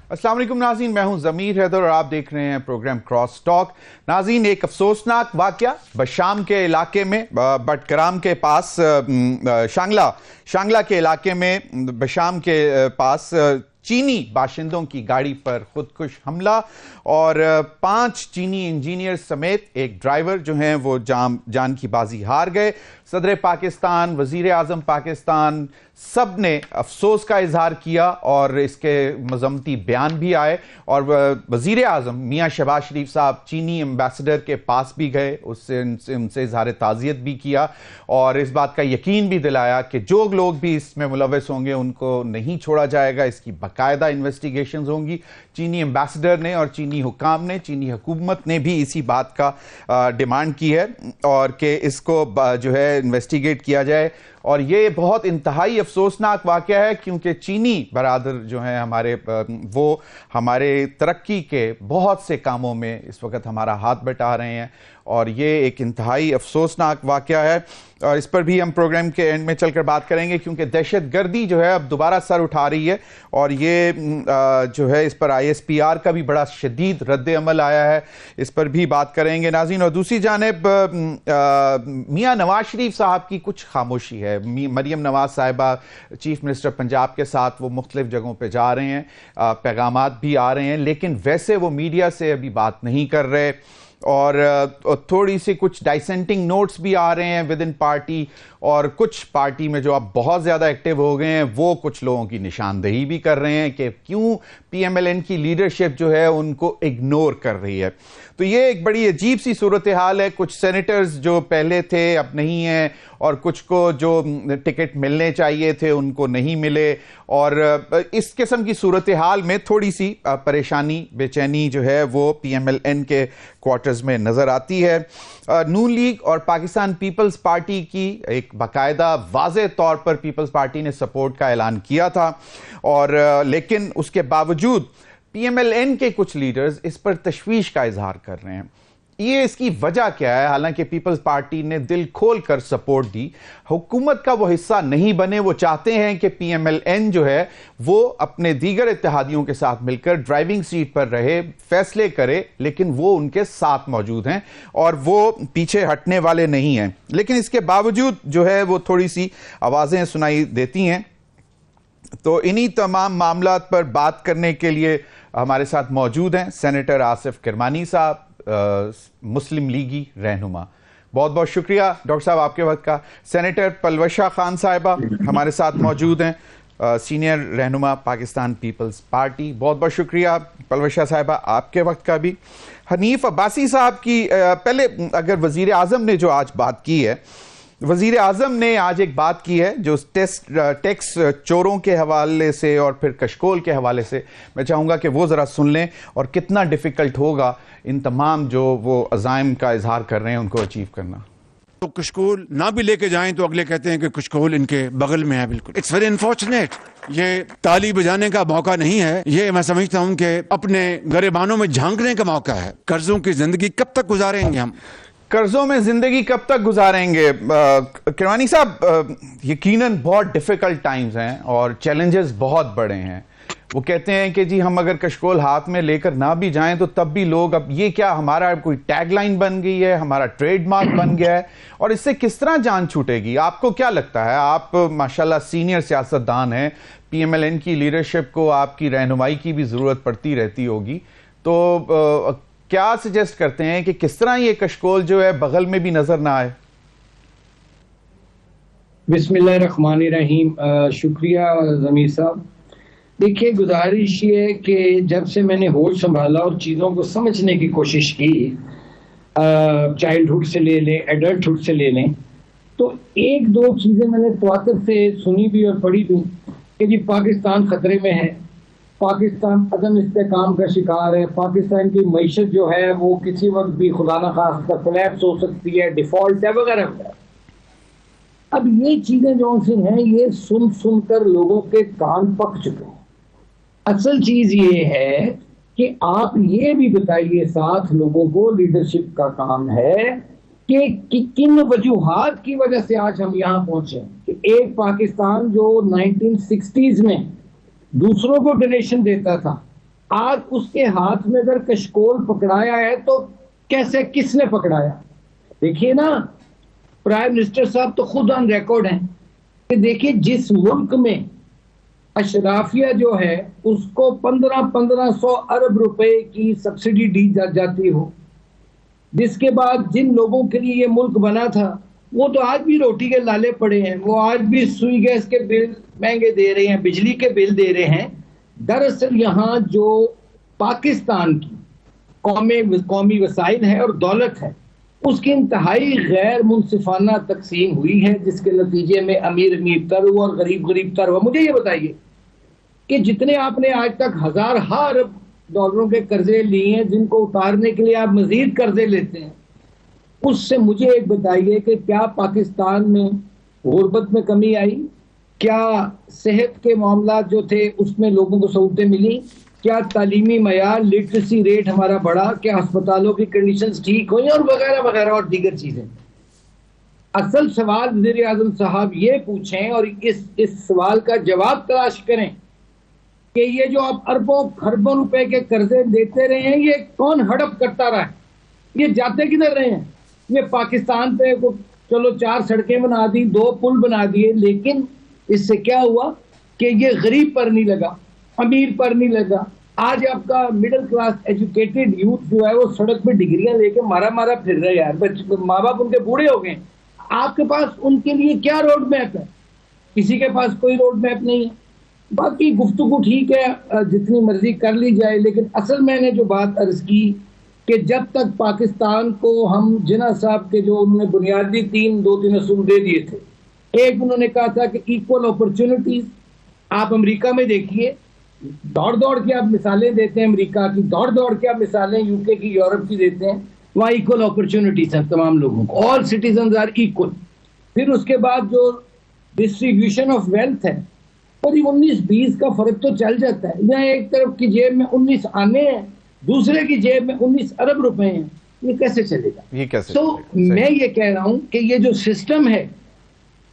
अस्सलाम वालेकुम नाज़रीन, मैं हूं ज़मीर हैदर और आप देख रहे हैं प्रोग्राम क्रॉस टॉक। नाज़रीन, एक अफसोसनाक वाक़या बशाम के इलाके में, बटकराम के पास, शांगला के इलाके में बशाम के पास चीनी बाशिंदों की गाड़ी पर खुदकुश हमला और 5 चीनी इंजीनियर समेत एक ड्राइवर जो हैं वो जान की बाजी हार गए। सदर पाकिस्तान, वजीर आजम पाकिस्तान, सब ने अफसोस का इजहार किया और इसके मजम्मती बयान भी आए और वजीर आजम मियाँ शहबाज शरीफ साहब चीनी एम्बेसडर के पास भी गए, उनसे इजहार ताज़ियत भी किया और इस बात का यकीन भी दिलाया कि जो लोग भी इसमें मुलव्वस होंगे उनको नहीं छोड़ा जाएगा, इसकी बाकायदा इन्वेस्टिगेशन होंगी। चीनी एम्बेसडर ने और चीनी हुकाम ने, चीनी हुकूमत ने भी इसी बात का डिमांड की है और कि इसको जो है इन्वेस्टिगेट किया जाए। और ये बहुत इंतहाई अफसोसनाक वाक़या है क्योंकि चीनी बरादर जो हैं हमारे, वो हमारे तरक्की के बहुत से कामों में इस वक्त हमारा हाथ बटा रहे हैं और ये एक इंतहाई अफसोसनाक वाक़या है और इस पर भी हम प्रोग्राम के एंड में चलकर बात करेंगे क्योंकि दहशतगर्दी जो है अब दोबारा सर उठा रही है और ये जो है इस पर ISPR का भी बड़ा शदीद रद्द अमल आया है, इस पर भी बात करेंगे नाज़रीन। और दूसरी जानिब मियाँ नवाज शरीफ साहब की कुछ खामोशी है। मरियम नवाज साहिबा चीफ मिनिस्टर पंजाब के साथ वो मुख्तलिफ जगहों पर जा रहे हैं, पैगामात भी आ रहे हैं, लेकिन वैसे वो मीडिया से अभी बात नहीं कर रहे और थोड़ी सी कुछ डाइसेंटिंग नोट्स भी आ रहे हैं विद इन पार्टी और कुछ पार्टी में जो अब बहुत ज़्यादा एक्टिव हो गए हैं वो कुछ लोगों की निशानदेही भी कर रहे हैं कि क्यों PMLN की लीडरशिप जो है उनको इग्नोर कर रही है। तो ये एक बड़ी अजीब सी सूरत हाल है। कुछ सेनेटर्स जो पहले थे अब नहीं हैं और कुछ को जो टिकट मिलने चाहिए थे उनको नहीं मिले और इस किस्म की सूरत हाल में थोड़ी सी परेशानी, बेचैनी जो है वो PMLN के क्वार्टर्स में नज़र आती है। नून लीग और पाकिस्तान पीपल्स पार्टी की एक बाकायदा वाज़े तौर पर पीपल्स पार्टी ने सपोर्ट का ऐलान किया था और लेकिन उसके बावजूद PMLN के कुछ लीडर्स इस पर तशवीश का इजहार कर रहे हैं। ये इसकी वजह क्या है? हालांकि पीपल्स पार्टी ने दिल खोल कर सपोर्ट दी, हुकूमत का वो हिस्सा नहीं बने, वो चाहते हैं कि PMLN जो है वो अपने दीगर इत्तेहादियों के साथ मिलकर ड्राइविंग सीट पर रहे, फैसले करे, लेकिन वो उनके साथ मौजूद हैं और वो पीछे हटने वाले नहीं हैं। लेकिन इसके बावजूद जो है वो थोड़ी सी आवाज़ें सुनाई देती हैं। तो इन्हीं तमाम मामलात पर बात करने के लिए हमारे साथ मौजूद हैं सेनेटर आसिफ किरमानी साहब, मुस्लिम लीगी रहनुमा। बहुत बहुत शुक्रिया डॉक्टर साहब आपके वक्त का। सेनेटर पलवशा खान साहिबा हमारे साथ मौजूद हैं, सीनियर रहनुमा पाकिस्तान पीपल्स पार्टी। बहुत बहुत शुक्रिया पलवशा साहिबा आपके वक्त का भी। हनीफ अब्बासी साहब की पहले अगर वजीर आजम ने जो आज बात की है, वजीर आजम ने आज एक बात की है जो टैक्स चोरों के हवाले से और फिर कशकोल के हवाले से, मैं चाहूँगा कि वो ज़रा सुन लें और कितना डिफ़िकल्ट होगा इन तमाम जो वो अज़ाइम का इजहार कर रहे हैं उनको अचीव करना। तो कशकोल ना भी लेके जाएं तो अगले कहते हैं कि कशकोल इनके बगल में है। बिल्कुल, इट्स वेरी अनफॉर्चुनेट। ये ताली बजाने का मौका नहीं है, ये मैं समझता हूँ कि अपने गरेबानों में झांकने का मौका है। कर्जों की जिंदगी कब तक गुजारेंगे हम? कर्जों में जिंदगी कब तक गुजारेंगे? किरमानी साहब, यकीनन बहुत डिफिकल्ट टाइम्स हैं और चैलेंजेस बहुत बड़े हैं। वो कहते हैं कि जी हम अगर कशकोल हाथ में लेकर ना भी जाएं तो तब भी लोग, अब ये क्या हमारा कोई टैगलाइन बन गई है, हमारा ट्रेडमार्क बन गया है और इससे किस तरह जान छूटेगी? आपको क्या लगता है? आप माशाल्लाह सीनियर सियासतदान हैं, PMLN की लीडरशिप को आपकी रहनुमाई की भी जरूरत पड़ती रहती होगी, तो क्या सजेस्ट करते हैं कि किस तरह ये कशकोल जो है बगल में भी नजर ना आए? बिस्मिल्लाहिर्रहमानिर्रहीम। शुक्रिया ज़मीर साहब। देखिए, गुजारिश ये है कि जब से मैंने होश संभाला और चीज़ों को समझने की कोशिश की, चाइल्डहुड से ले लें, एडल्टहुड से ले लें, तो एक दो चीज़ें मैंने तवातर से सुनी भी और पढ़ी भी कि जी पाकिस्तान ख़तरे में है, पाकिस्तान अदम इस्तेकाम का शिकार है, पाकिस्तान की मईशत जो है वो किसी वक्त भी खुदा न खास्ता कोलैप्स हो सकती है, डिफॉल्ट है वगैरह वगैरह। अब ये चीज़ें जो सी हैं ये सुन सुनकर लोगों के कान पक चुके हैं। असल चीज़ ये है कि आप ये भी बताइए साथ लोगों को, लीडरशिप का काम है कि किन वजूहात की वजह से आज हम यहाँ पहुंचे। कि एक पाकिस्तान जो 1960s में दूसरों को डोनेशन देता था, आज उसके हाथ में अगर कशकोल पकड़ाया है तो कैसे, किसने पकड़ाया? देखिए ना, प्राइम मिनिस्टर साहब तो खुद ऑन रिकॉर्ड हैं कि देखिए जिस मुल्क में अशराफिया जो है उसको 1500 अरब रुपए की सब्सिडी दी जाती हो, जिसके बाद जिन लोगों के लिए ये मुल्क बना था वो तो आज भी रोटी के लाले पड़े हैं, वो आज भी सुई गैस के बिल महंगे दे रहे हैं, बिजली के बिल दे रहे हैं। दरअसल यहाँ जो पाकिस्तान की कौमी वसाइल है और दौलत है उसकी इंतहाई गैर मुनसिफाना तकसीम हुई है, जिसके नतीजे में अमीर अमीर तर हुआ और गरीब गरीब तर हुआ। मुझे ये बताइए कि जितने आपने आज तक हजार अरब डॉलरों के कर्जे लिए हैं, जिनको उतारने के लिए आप मजीद कर्जे लेते हैं, उससे मुझे एक बताइए कि क्या पाकिस्तान में गुर्बत में कमी आई? क्या सेहत के मामला जो थे उसमें लोगों को सहूलतें मिली? क्या तालीमी मयार लिटरेसी रेट हमारा बढ़ा? क्या अस्पतालों की कंडीशंस ठीक हुई? और वगैरह वगैरह और दीगर चीजें। असल सवाल वज़ीर आज़म साहब ये पूछें और इस सवाल का जवाब तलाश करें कि ये जो आप अरबों खरबों रुपए के कर्जे देते रहे हैं, ये कौन हड़प करता रहा है? ये जाते किधर रहे हैं? ये पाकिस्तान पे चलो 4 सड़कें बना दी, 2 पुल बना दिए, लेकिन इससे क्या हुआ कि ये गरीब पर नहीं लगा, अमीर पर नहीं लगा। आज आपका मिडिल क्लास एजुकेटेड यूथ जो है वो सड़क पे डिग्रियां लेके मारा मारा फिर रहे यार, माँ बाप उनके बूढ़े हो गए। आपके पास उनके लिए क्या रोड मैप है? किसी के पास कोई रोड मैप नहीं है। बाकी गुफ्तगू ठीक है, जितनी मर्जी कर ली जाए, लेकिन असल मैंने जो बात अर्ज की कि जब तक पाकिस्तान को हम जिन्ना साहब के जो उन्होंने बुनियादी 2-3 असूल दे दिए थे, एक उन्होंने कहा था कि इक्वल अपॉर्चुनिटीज। आप अमेरिका में देखिए, दौड़ दौड़ के आप मिसालें देते हैं, अमेरिका की दौड़ दौड़ के आप मिसालें यूके की, यूरोप की देते हैं। वहाँ इक्वल अपॉर्चुनिटीज हैं तमाम लोगों को, ऑल सिटीजन आर इक्वल। फिर उसके बाद जो डिस्ट्रीब्यूशन ऑफ वेल्थ है, और 19-20 का फर्क तो चल जाता है। यहाँ एक तरफ की जेब में 19 आने हैं, दूसरे की जेब में 19 अरब रुपए हैं, ये कैसे चलेगा? ये कैसे तो मैं ये कह रहा हूं कि ये जो सिस्टम है,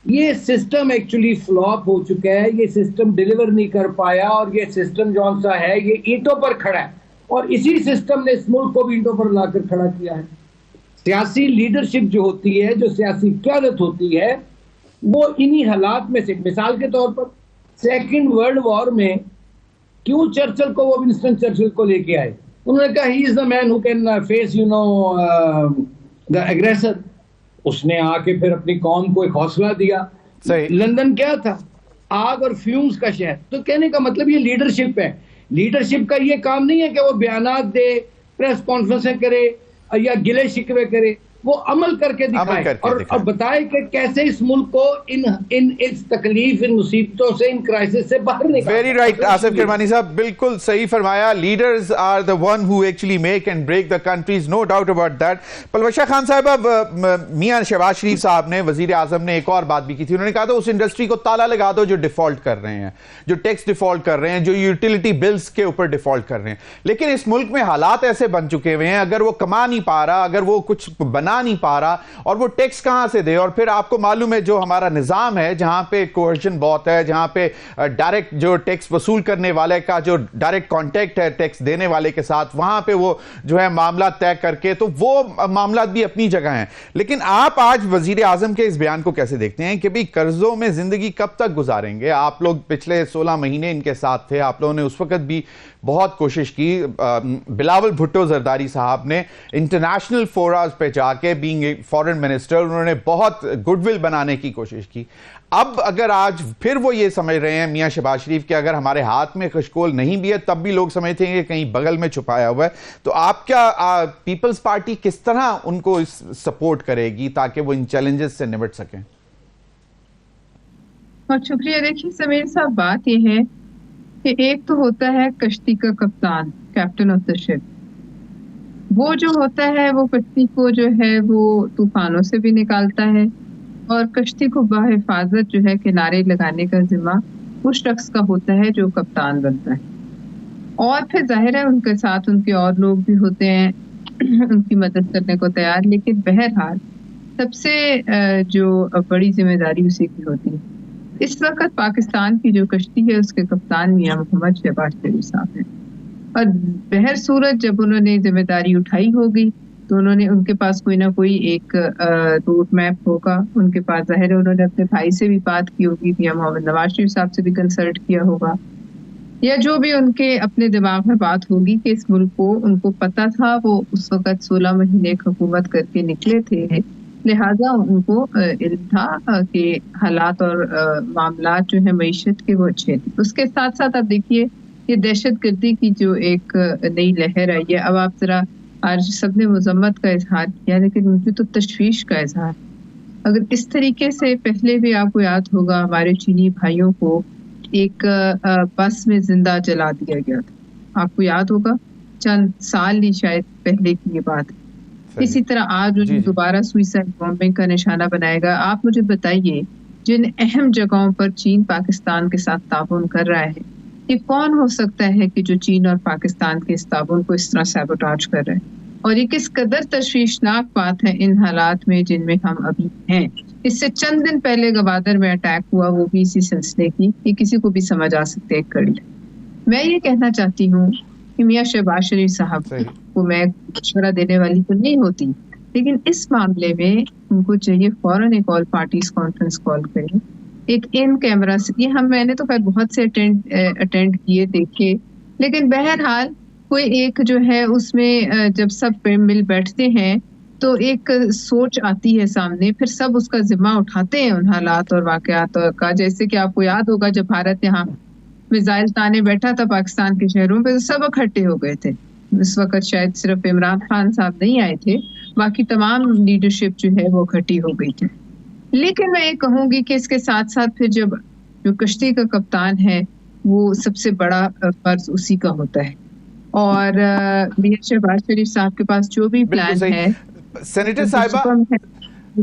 ये सिस्टम एक्चुअली फ्लॉप हो चुका है, ये सिस्टम डिलीवर नहीं कर पाया, और ये सिस्टम जो सा है ये ईंटों पर खड़ा है, और इसी सिस्टम ने इस मुल्क को भी ईंटों पर लाकर खड़ा किया है। सियासी लीडरशिप जो होती है, जो सियासी क़यादत होती है, वो इन्हीं हालात में से, मिसाल के तौर पर सेकेंड वर्ल्ड वॉर में क्यों चर्चिल को वो विंस्टन चर्चिल को लेके आए? उन्होंने कहा he is the man who can face the aggressor. उसने आके फिर अपनी कौम को एक हौसला दिया। लंदन क्या था? आग और फ्यूम्स का शहर। तो कहने का मतलब ये लीडरशिप है। लीडरशिप का ये काम नहीं है कि वो बयानात दे, प्रेस कॉन्फ्रेंसें करे या गिले शिकवे करे, वो अमल करके दिखाए और बताए कि कैसे इस मुल्क को इस तकलीफ, इन मुसीबतों से, इन क्राइसिस से बाहर निकालें। वेरी राइट आसिफ किरमानी साहब, बिल्कुल सही फरमाया। Leaders are the one who actually make and break the countries, no doubt about that. Palwasha Khan साहब, अब मियां शहबाज शरीफ साहब ने, वजीर आजम ने एक और बात भी की थी। उन्होंने कहा था उस इंडस्ट्री को ताला लगा दो जो डिफॉल्ट कर रहे हैं, जो टैक्स डिफॉल्ट कर रहे हैं, जो यूटिलिटी बिल्स के ऊपर डिफॉल्ट कर रहे हैं। लेकिन इस मुल्क में हालात ऐसे बन चुके हुए हैं, अगर वो कमा नहीं पा रहा, अगर वो कुछ बना नहीं पा रहा, और वो टैक्स कहां से दे? और फिर आपको मालूम है जो हमारा निजाम है, जहां पे कोहर्जन बहुत है, जहां पे डायरेक्ट जो टैक्स वसूल करने वाले का जो डायरेक्ट कांटेक्ट है टैक्स देने वाले के साथ, वहां पे वो जो है मामला तय करके, तो वो मामला भी अपनी जगह हैं। लेकिन आप आज वजीर आजम के इस बयान को कैसे देखते हैं कि भाई कर्जों में जिंदगी कब तक गुजारेंगे? आप लोग पिछले 16 महीने इनके साथ थे, आप लोगों ने उस वक्त भी बहुत कोशिश की। बिलावल भुट्टो जरदारी साहब ने इंटरनेशनल फोरम्स पे जाके, बीइंग ए फॉरेन मिनिस्टर, उन्होंने बहुत गुडविल बनाने की कोशिश की। अब अगर आज फिर वो ये समझ रहे हैं मियां शहबाज शरीफ के अगर हमारे हाथ में कशकोल नहीं भी है तब भी लोग समझते हैं कि कहीं बगल में छुपाया हुआ है, तो आप क्या पीपल्स पार्टी किस तरह उनको सपोर्ट करेगी ताकि वो इन चैलेंजेस से निपट सकें? बहुत शुक्रिया। देखिए समीर साहब, बात यह है कि एक तो होता है कश्ती का कप्तान, कैप्टन ऑफ द शिप। वो जो होता है वो कश्ती को जो है वो तूफानों से भी निकालता है, और कश्ती को बाहिफाजत जो है किनारे लगाने का जिम्मा उस शख्स का होता है जो कप्तान बनता है। और फिर जाहिर है उनके साथ उनके और लोग भी होते हैं उनकी मदद करने को तैयार, लेकिन बहरहाल सबसे जो बड़ी जिम्मेदारी उसी की होती है। इस वक्त पाकिस्तान की जो कश्ती है उसके कप्तान मियां मोहम्मद शहबाज शरीफ साहब हैं, और बहर सूरत जब उन्होंने जिम्मेदारी उठाई होगी तो उन्होंने उनके पास कोई ना कोई एक रूट मैप होगा उनके पास। जाहिर है उन्होंने अपने भाई से भी बात की होगी, मियां मोहम्मद नवाज शरीफ साहब से भी कंसल्ट किया होगा, या जो भी उनके अपने दिमाग में बात होगी कि इस मुल्क को उनको पता था, वो उस वक्त 16 महीने हुकूमत करके निकले थे, लिहाजा उनको इल्म था कि हालात और मामला जो है मईशत के वो अच्छे थे। उसके साथ साथ आप देखिए ये दहशतगर्दी की जो एक नई लहर आई है, अब आप जरा आज सबने मजम्मत का इजहार किया लेकिन मुझे तो तशवीश का इजहार। अगर इस तरीके से पहले भी आपको याद होगा हमारे चीनी भाइयों को एक बस में जिंदा जला दिया गया था, आपको याद होगा, चंद साल ही शायद पहले की ये बात है। इसी तरह आज उन्हें दोबारा सुइसाइड बॉम्बिंग का निशाना बनाएगा। आप मुझे बताइए जिन अहम जगहों पर चीन पाकिस्तान के साथ ताउन कर रहा है, ये कौन हो सकता है कि जो चीन और पाकिस्तान के इस ताउन को इस तरह सैबोटाज कर रहा है? और ये किस कदर तशवीशनाक बात है इन हालात में जिनमें हम अभी हैं। इससे चंद दिन पहले गवादर में अटैक हुआ, वो भी इसी सिलसिले की, ये किसी को भी समझ आ सकते है एक कड़ी। मैं ये कहना चाहती हूँ कि मियां शहबाज शरीफ साहब को मैं मशवरा देने वाली तो नहीं होती, लेकिन इस मामले में उनको चाहिए फौरन एक ऑल पार्टीज कॉन्फ्रेंस कॉल करें, एक इन कैमरा से। ये मैंने तो खैर बहुत से अटेंड किए देखे, लेकिन बहरहाल कोई एक जो है उसमें जब सब मिल बैठते हैं तो एक सोच आती है सामने, फिर सब उसका जिम्मा उठाते हैं उन हालात और वाकयात का। जैसे कि आपको याद होगा जब भारत यहाँ मिसाइल ताने बैठा था पाकिस्तान के शहरों पे, तो सब इकट्ठे हो गए थे। इस वक्त शायद सिर्फ इमरान खान साहब नहीं आए थे, बाकी तमाम लीडरशिप जो है वो इकट्ठी हो गई थी। लेकिन मैं ये कहूंगी कि इसके साथ साथ फिर जब जो कश्ती का कप्तान है वो सबसे बड़ा फर्ज उसी का होता है। और मियां शहबाज शरीफ साहब के पास जो भी प्लान है, सेनेटर साहिबा,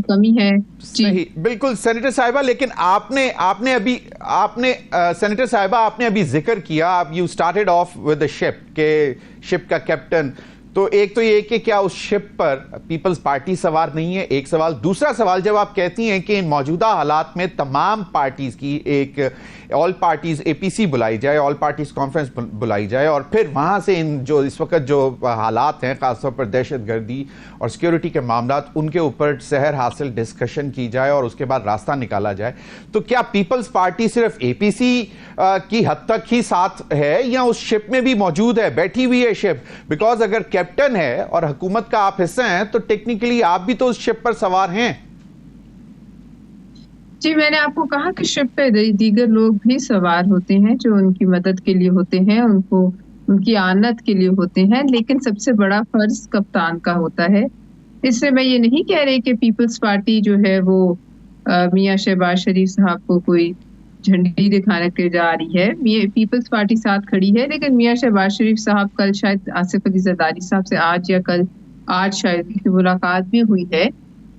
कमी है सही, बिल्कुल सेनेटर साहिबा, लेकिन आपने सेनेटर साहिबा आपने अभी जिक्र किया, आप you started off with the ship के शिप का कैप्टन, तो एक तो ये कि क्या उस शिप पर पीपल्स पार्टी सवार नहीं है, एक सवाल। दूसरा सवाल, जब आप कहती हैं कि इन मौजूदा हालात में तमाम पार्टीज की एक ऑल पार्टीज एपीसी बुलाई जाए, ऑल पार्टीज कॉन्फ्रेंस बुलाई जाए, और फिर वहां से इन जो इस वक्त जो हालात हैं खासतौर पर दहशतगर्दी और सिक्योरिटी के मामला, उनके ऊपर सहर हासिल डिस्कशन की जाए और उसके बाद रास्ता निकाला जाए, तो क्या पीपल्स पार्टी सिर्फ एपीसी की हद तक ही साथ है या उस शिप में भी मौजूद है, बैठी हुई है शिप? बिकॉज अगर कैप्टन है और हुकूमत का आप हिस्सा हैं तो टेक्निकली आप भी तो उस शिप पर सवार हैं। जी, मैंने आपको कहा कि शिप पे दीगर लोग भी सवार होते हैं जो उनकी मदद के लिए होते हैं, उनको उनकी आनत के लिए होते हैं, लेकिन सबसे बड़ा फर्ज कप्तान का होता है। इससे मैं ये नहीं कह रही कि पीपल्स पार्टी जो है वो मियां शहबाज शरीफ साहब को कोई झंडी दिखाने के जा रही है। पीपल्स पार्टी साथ खड़ी है, लेकिन मियां शहबाज शरीफ साहब कल शायद आसिफ अली जरदारी साहब से आज शायद की मुलाकात भी हुई है,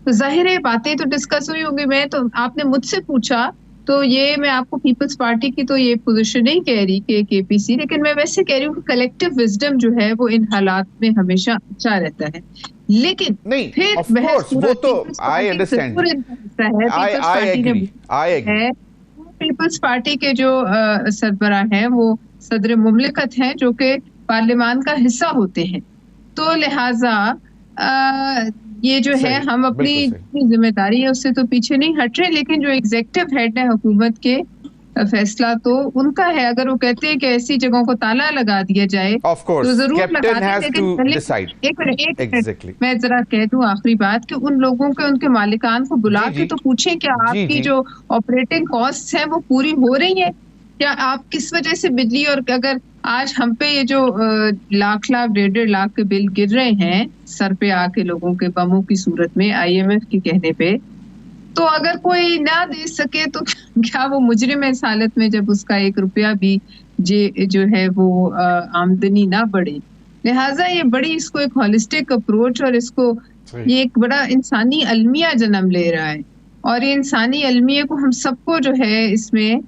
तो जाहिर है बातें तो डिस्कस हुई होंगी। मैं तो आपने मुझसे पूछा तो ये मैं आपको पीपल्स पार्टी की तो ये पोजीशन नहीं कह रही कि केपीसी, लेकिन मैं वैसे कह रही हूँ कि कलेक्टिव विजडम जो है वो इन हालात में हमेशा अच्छा रहता है। लेकिन नहीं, फिर वो तो आई अंडरस्टैंड, पीपल्स पार्टी के जो सरबराह हैं वो सदर मुमलिकत हैं जो कि पार्लियामान का हिस्सा होते हैं, तो लिहाजा ये जो है हम अपनी जिम्मेदारी है उससे तो पीछे नहीं हट रहे, लेकिन जो एग्जीक्यूटिव हेड है हुकूमत के फैसला तो उनका है। अगर वो कहते हैं कि ऐसी जगहों को ताला लगा दिया जाए तो जरूर लगा दें। मैं जरा कह दूं आखिरी बात कि उन लोगों के उनके मालिकान को बुला के तो पूछें कि आपकी जो ऑपरेटिंग कॉस्ट है वो पूरी हो रही है क्या, आप किस वजह से बिजली, और अगर आज हम पे ये जो लाख 1.5 लाख के बिल गिर रहे हैं सर पे आके लोगों के बमों की सूरत में IMF के कहने पे, तो अगर कोई ना दे सके तो क्या वो मुजरिम है इस हालत में जब उसका 1 रुपया भी जो है वो आमदनी ना बढ़े। लिहाजा ये बड़ी इसको एक होलिस्टिक अप्रोच और इसको ये एक बड़ा इंसानी अलमिया जन्म ले रहा है, और ये इंसानी अलमिया को हम सबको जो है इसमें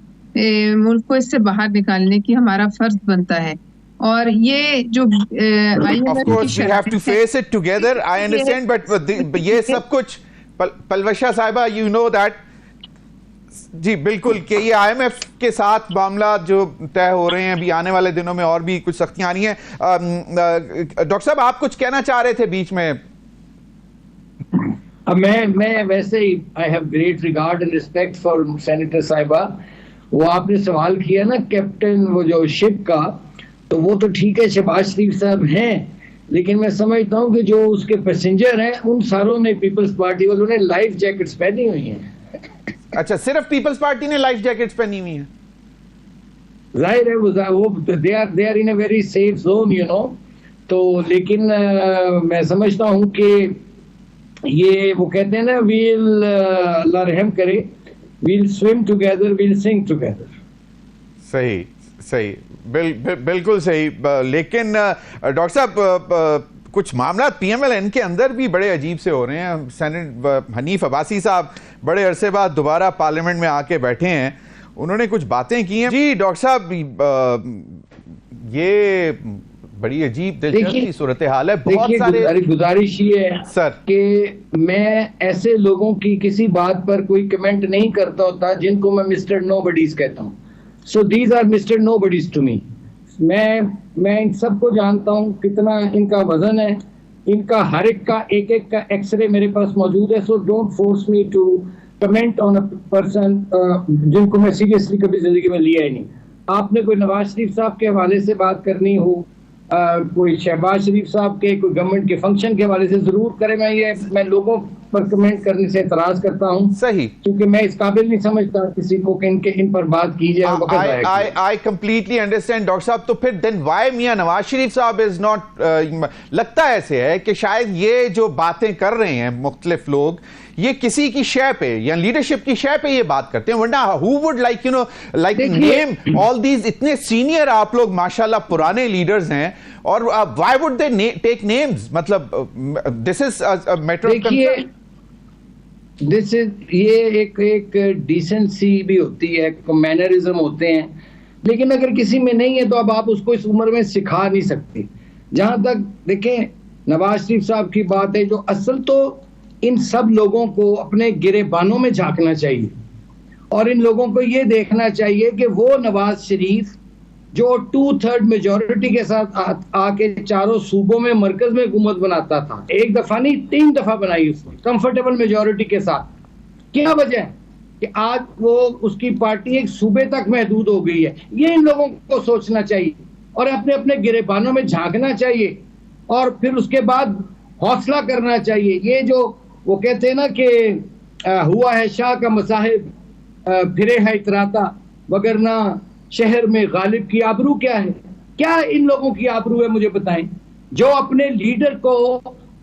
मुल्क को इससे बाहर निकालने की हमारा फर्ज बनता है। और ये जो of course we have to face it together, I understand, but ये सब कुछ पलवशा साहिबा, you know that जी बिल्कुल कि ये IMF के साथ मामला जो तय हो रहे हैं, अभी आने वाले दिनों में और भी कुछ सख्तियां आनी है। डॉक्टर साहब आप कुछ कहना चाह रहे थे बीच में। मैं वैसे ही I have great regard and respect for senator साहिबा। वो आपने सवाल किया ना कैप्टन वो जो शिप का, तो वो तो ठीक है शहबाज शरीफ साहब हैं, लेकिन मैं समझता हूँ कि जो उसके पैसेंजर हैं उन सारों ने पीपल्स पार्टी वालों ने लाइफ जैकेट्स पहनी हुई हैं। अच्छा, सिर्फ पीपल्स पार्टी ने लाइफ जैकेट्स पहनी हुई हैं? जाहिर है वो they are in a very safe zone you know. तो लेकिन मैं समझता हूँ कि ये वो कहते हैं ना वील अल्लाह रहम करे, we'll swim together, we'll sing together. सही सही, बिल्कुल सही। लेकिन डॉक्टर साहब कुछ मामला PMLN के अंदर भी बड़े अजीब से हो रहे हैं। सेनेटर हनीफ अब्बासी साहब बड़े अरसे बाद दोबारा पार्लियामेंट में आके बैठे हैं, उन्होंने कुछ बातें की हैं। जी डॉक्टर साहब, ये बड़ी अजीब दिलचस्प सूरत हाल है। बहुत सारे गुजारिश ये है सर कि मैं ऐसे लोगों की किसी बात पर कोई कमेंट नहीं करता होता जिनको मैं मिस्टर नोबडीज कहता हूँ। So these are mister nobodies to me. मैं इन सबको जानता हूँ, कितना इनका वजन है, इनका हर एक का एक का एक्सरे मेरे पास मौजूद है। So don't force me to comment on a person जिनको मैं सीरियसली कभी जिंदगी में लिया ही नहीं। आपने कोई नवाज शरीफ साहब के हवाले से बात करनी हो, कोई शहबाज शरीफ साहब के कोई गवर्नमेंट के फंक्शन के हवाले से जरूर करें। मैं लोगों पर कमेंट करने से एतराज करता हूं, सही, क्योंकि मैं इस काबिल नहीं समझता किसी को कि इन पर बात की जाए। आई कंप्लीटली अंडरस्टैंड डॉक्टर साहब। तो फिर देन व्हाई मियां नवाज शरीफ साहब इज नॉट, लगता ऐसे है कि शायद ये जो बातें कर रहे हैं मुख्तलिफ लोग, ये किसी की शय पे या लीडरशिप की शय पे ये बात करते हैं, वरना who would like you know like name all these, इतने सीनियर आप लोग माशाल्लाह पुराने लीडर्स हैं, और why would they take names? मतलब this is a matter of concern. This is ये एक डिसेंसी भी होती है, मैनरिज्म होते हैं, लेकिन अगर किसी में नहीं है तो अब आप उसको इस उम्र में सिखा नहीं सकते। जहां तक देखें नवाज शरीफ साहब की बात है, जो असल तो इन सब लोगों को अपने गिरेबानों में झांकना चाहिए और इन लोगों को ये देखना चाहिए कि वो नवाज शरीफ जो 2/3 मेजॉरिटी के साथ आके चारों सूबों में मरकज में हुकूमत बनाता था, एक दफा नहीं 3 दफा बनाई उसने कंफर्टेबल मेजॉरिटी के साथ। क्या वजह है कि आज वो उसकी पार्टी एक सूबे तक महदूद हो गई है? ये इन लोगों को सोचना चाहिए और अपने अपने गिरेबानों में झांकना चाहिए और फिर उसके बाद हौसला करना चाहिए। ये जो वो कहते हैं ना कि हुआ है शाह का मसाहिब फिरे है इतराता, वगरना शहर में गालिब की आबरू क्या है? क्या इन लोगों की आबरू है मुझे बताएं, जो अपने लीडर को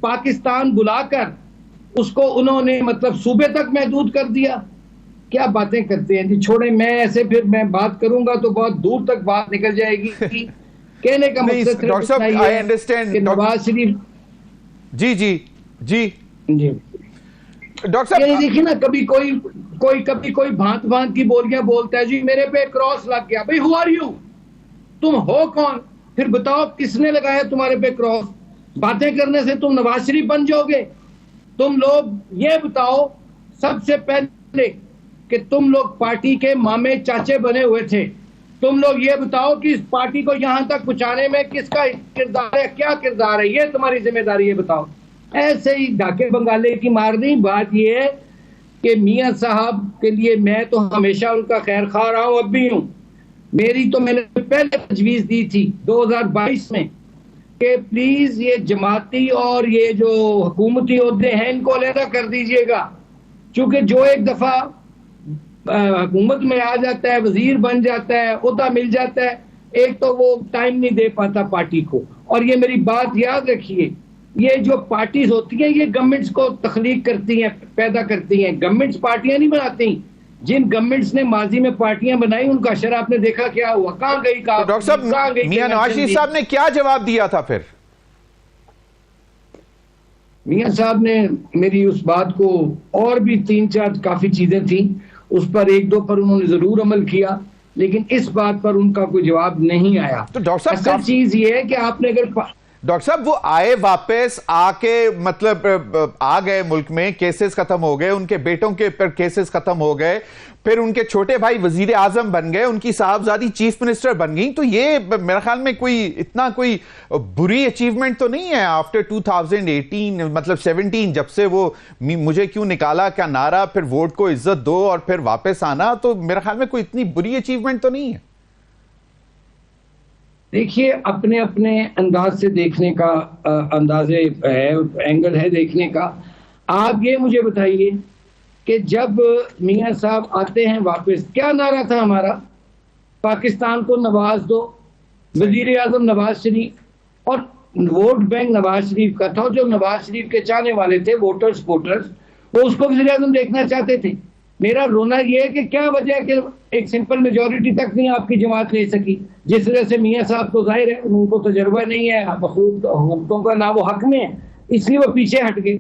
पाकिस्तान बुलाकर उसको उन्होंने मतलब सूबे तक महदूद कर दिया। क्या बातें करते हैं जी। छोड़े, मैं ऐसे फिर मैं बात करूंगा तो बहुत दूर तक बात निकल जाएगी। कहने का मकसद डॉक्टर साहब आई अंडरस्टैंड नवाज शरीफ जी जी जी जी डॉक्टर साहब देखिए ना, कभी कोई भांत भांत की बोलियां बोलता है जी, मेरे पे क्रॉस लग गया। भाई हु आर यू? तुम हो कौन? फिर बताओ किसने लगाया तुम्हारे पे क्रॉस? बातें करने से तुम नवाज शरीफ बन जाओगे? तुम लोग ये बताओ सबसे पहले कि तुम लोग पार्टी के मामे चाचे बने हुए थे। तुम लोग ये बताओ कि इस पार्टी को यहां तक पहुंचाने में किसका किरदार है, क्या किरदार है, ये तुम्हारी जिम्मेदारी है, बताओ। ऐसे ही डाके बंगाले की मार दी। बात ये है कि मियां साहब के लिए मैं तो हमेशा उनका खैर खा रहा हूं, अब भी हूं। मेरी तो मैंने पहले तजवीज दी थी 2022 में कि प्लीज ये जमाती और ये जो हुकूमती ओहदे हैं इनको अलहदा कर दीजिएगा, क्योंकि जो एक दफा हुकूमत में आ जाता है, वजीर बन जाता है, ओहदा मिल जाता है, एक तो वो टाइम नहीं दे पाता पार्टी को। और ये मेरी बात याद रखिए, ये जो पार्टीज होती हैं ये गवर्नमेंट्स को तख्लीक करती हैं, पैदा करती हैं। गवर्नमेंट्स पार्टियां नहीं बनाती। जिन गवर्नमेंट्स ने माजी में पार्टियां बनाई उनका अशर आपने देखा क्या हुआ, कहां गई? तो डॉक्टर साहब मियां नवाज शरीफ साहब ने क्या जवाब दिया था फिर? मियां साहब ने मेरी उस बात को, और भी 3-4 काफी चीजें थी उस पर, 1-2 पर उन्होंने जरूर अमल किया, लेकिन इस बात पर उनका कोई जवाब नहीं आया। तो डॉक्टर साहब असल चीज ये है कि आपने अगर डॉक्टर साहब वो आए वापस आके मतलब आ गए मुल्क में, केसेस खत्म हो गए, उनके बेटों के पर केसेस खत्म हो गए, फिर उनके छोटे भाई वजीर आजम बन गए, उनकी साहबजादी चीफ मिनिस्टर बन गई। तो ये मेरे ख्याल में कोई बुरी अचीवमेंट तो नहीं है आफ्टर 2018 मतलब 17 जब से वो मुझे क्यों निकाला क्या नारा, फिर वोट को इज्जत दो और फिर वापस आना, तो मेरे ख्याल में कोई इतनी बुरी अचीवमेंट तो नहीं है। देखिए, अपने अपने अंदाज से देखने का अंदाजे है, एंगल है देखने का। आप ये मुझे बताइए कि जब मियां साहब आते हैं वापस, क्या नारा था हमारा? पाकिस्तान को नवाज दो, वजीर आजम नवाज शरीफ, और वोट बैंक नवाज शरीफ का था। जो नवाज शरीफ के चाहने वाले थे वोटर्स वो उसको वजीर आजम देखना चाहते थे। मेरा रोना यह है कि क्या वजह है कि एक सिंपल मेजोरिटी तक नहीं आपकी जमात ले सकी, जिस तरह से मियां साहब को जाहिर है उनको तजर्बा नहीं है, हुकूमतों का ना वो हक में है, इसलिए वो पीछे हट गए।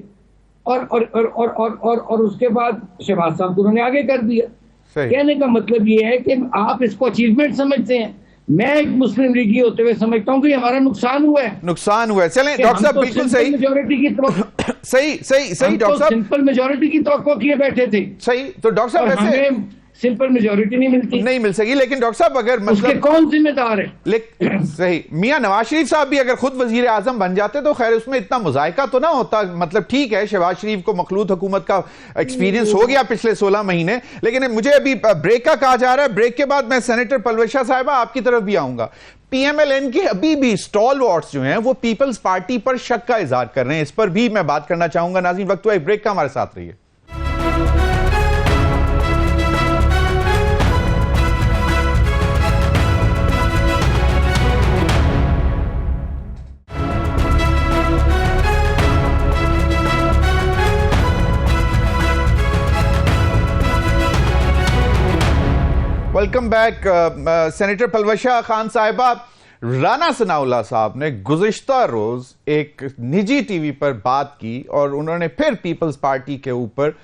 और उसके बाद शहबाज साहब को उन्होंने आगे कर दिया। कहने का मतलब ये है कि आप इसको अचीवमेंट समझते हैं, मैं एक मुस्लिम लीगी होते हुए समझता हूँ कि हमारा नुकसान हुआ है। चलें डॉक्टर साहब, बिल्कुल सही, मेजोरिटी की सही डॉक्टर साहब, सिंपल मेजोरिटी की तवक्को किए बैठे थे। सही, तो डॉक्टर साहब वैसे सिंपल मेजोरिटी नहीं मिल सकी, लेकिन डॉक्टर साहब अगर मतलब उसके कौन जिम्मेदार है? सही, मियां नवाज शरीफ साहब भी अगर खुद वजीर आजम बन जाते तो खैर उसमें इतना मुजायका तो ना होता। मतलब ठीक है, शहबाज शरीफ को मखलूत हुकूमत का एक्सपीरियंस हो गया पिछले 16 महीने, लेकिन मुझे अभी ब्रेक का कहा जा रहा है। ब्रेक के बाद मैं सेनेटर पलवशा साहिबा आपकी तरफ भी आऊंगा। पीएमएलएन के अभी भी स्टॉलवर्ड्स जो हैं वो पीपल्स पार्टी पर शक का इजहार कर रहे हैं, इस पर भी मैं बात करना चाहूंगा। नाज़रीन, वक्त हुआ एक ब्रेक का, हमारे साथ रहिए। Welcome back. Senator Palwasha Khan साहिबा, राना सनाउल्लाह साहब ने गुज़िश्ता रोज एक निजी टीवी पर बात की और उन्होंने फिर पीपल्स पार्टी के ऊपर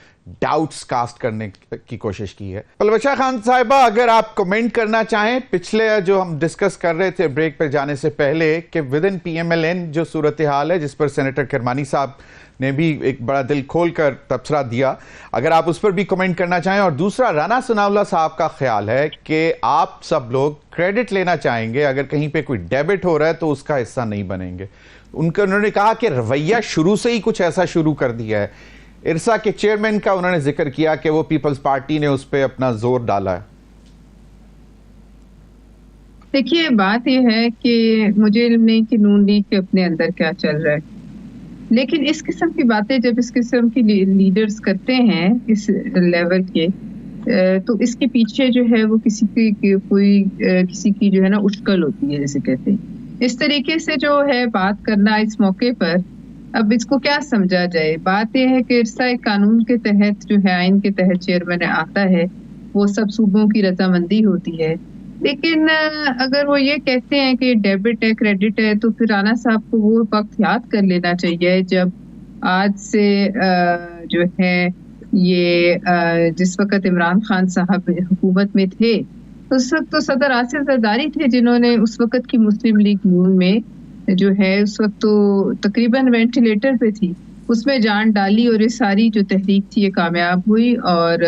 डाउट्स कास्ट करने की कोशिश की है। पलवशा खान साहिबा, अगर आप कमेंट करना चाहें, पिछले जो हम डिस्कस कर रहे थे ब्रेक पर जाने से पहले कि विद इन पीएमएलएन जो सूरत हाल है, जिस पर सेनेटर किरमानी साहब ने भी एक बड़ा दिल खोलकर तबसरा दिया, अगर आप उस पर भी कमेंट करना चाहें। और दूसरा, राना सनाउल्लाह साहब का ख्याल है कि आप सब लोग क्रेडिट लेना चाहेंगे, अगर कहीं पे कोई डेबिट हो रहा है तो उसका हिस्सा नहीं बनेंगे। उन्होंने कहा कि रवैया शुरू से ही कुछ ऐसा शुरू कर दिया है। इरसा के चेयरमैन का उन्होंने जिक्र किया कि वो पीपल्स पार्टी ने उस पर अपना जोर डाला है। देखिए, बात यह है कि मुझे इल्म नहीं कि नून लीग के अपने अंदर क्या चल रहा है, लेकिन इस किस्म की बातें जब इस किस्म की लीडर्स करते हैं इस लेवल के, तो इसके पीछे जो है वो किसी की जो है ना उश्कल होती है, जैसे कहते हैं। इस तरीके से जो है बात करना इस मौके पर, अब इसको क्या समझा जाए? बात यह है कि इरसा एक कानून के तहत जो है, आइन के तहत चेयरमैन आता है, वो सब सूबों की रजामंदी होती है। लेकिन अगर वो ये कहते हैं कि डेबिट है, क्रेडिट है, तो फिर राना साहब को वो वक्त याद कर लेना चाहिए जब आज से जो है ये जिस वक्त इमरान खान साहब हुकूमत में थे, उस वक्त तो सदर आसिफ जरदारी थे जिन्होंने उस वक्त की मुस्लिम लीग नून में जो है उस वक्त तो तकरीबन वेंटिलेटर पे थी, उसमें जान डाली और ये सारी जो तहरीक थी ये कामयाब हुई और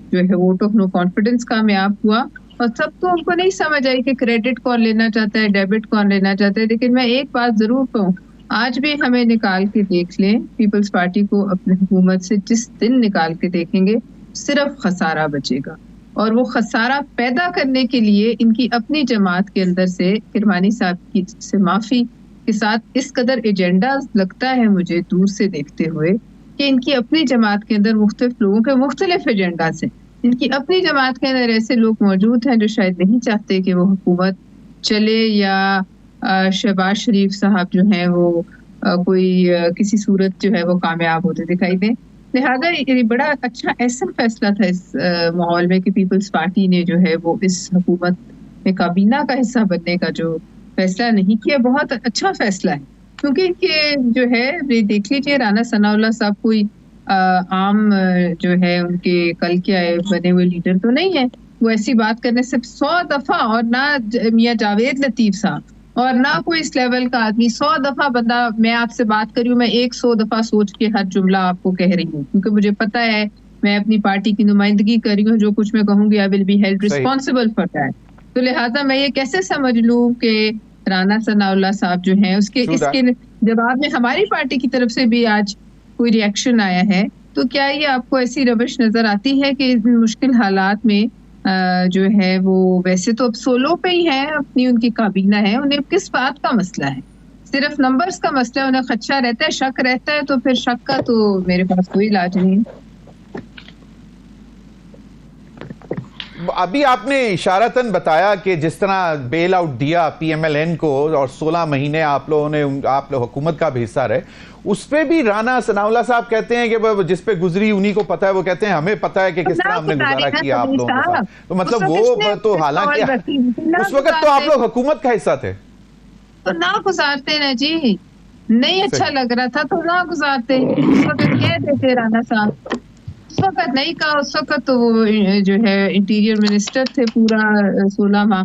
जो है वोट ऑफ नो कॉन्फिडेंस कामयाब हुआ। और सब तो उनको नहीं समझ आई कि क्रेडिट कौन लेना चाहता है, डेबिट कौन लेना चाहता है। लेकिन मैं एक बात जरूर कहूँ, आज भी हमें निकाल के देख लें, पीपल्स पार्टी को अपनी हुकूमत से जिस दिन निकाल के देखेंगे सिर्फ खसारा बचेगा। और वो खसारा पैदा करने के लिए इनकी अपनी जमात के अंदर से किरमानी साहब की से माफी के साथ इस कदर एजेंडा लगता है मुझे दूर से देखते हुए कि इनकी अपनी जमात के अंदर मुख्तलिफ लोगों के मुख्तलिफ एजेंडा से, इनकी अपनी जमात के अंदर ऐसे लोग मौजूद हैं जो शायद नहीं चाहते कि वो हुकूमत चले, या शहबाज शरीफ साहब जो हैं वो कोई किसी सूरत जो है वो कामयाब होते दिखाई दें। लिहाजा ये बड़ा अच्छा ऐसा फैसला था इस माहौल में कि पीपल्स पार्टी ने जो है वो इस हुकूमत में काबीना का हिस्सा बनने का जो फैसला नहीं किया, बहुत अच्छा फैसला है। क्योंकि इनके जो है देख लीजिए, राना सनाउल्लाह साहब कोई आम जो है उनके कल के आए बने हुए लीडर तो नहीं है। वो ऐसी बात करने से 100 दफा, और ना मियां जावेद लतीफ साहब और ना कोई इस लेवल का आदमी। 100 दफा बंदा, मैं आपसे बात कर रही हूँ, मैं 100 दफा सोच के हर जुमला आपको कह रही हूँ, क्योंकि मुझे पता है मैं अपनी पार्टी की नुमाइंदगी कर रही हूँ। जो कुछ मैं कहूंगी I will be held responsible for that. तो लिहाजा मैं ये कैसे समझ लूँ कि राना सनाउल्लाह साहब जो हैं इसके जवाब में हमारी पार्टी की तरफ से भी आज कोई रिएक्शन आया है, तो क्या ये आपको ऐसी रविश नजर आती है कि इन मुश्किल हालात में जो है वो, वैसे तो अब सोलो पे ही है, अपनी उनकी काबीना है, उन्हें किस बात का मसला है? सिर्फ नंबर्स का मसला है, उन्हें खदशा रहता है, शक रहता है, तो फिर शक का तो मेरे पास कोई इलाज नहीं है। अभी आपने इशारतन बताया कि जिस तरह बेल आउट दिया पीएमएलएन को और 16 महीने आप लोग हुकूमत का भी हिस्सा रहे, उस पे भी राना सनाउल्लाह साहब कहते हैं कि जिस पे गुजरी उन्हीं को पता है। वो कहते हैं हमें पता है कि किस तरह हमने गुजारा किया आप लोगों के साथ। तो मतलब वो तो हालांकि उस वक्त तो आप लोग हुकूमत का हिस्सा थे, तो ना गुजारते ना जी, नहीं अच्छा लग रहा था तो ना गुजारते, उस वक्त कह देते राना साहब। उस वक्त नहीं कहा, उस वक्त तो वो जो है इंटीरियर मिनिस्टर थे पूरा 16 माह।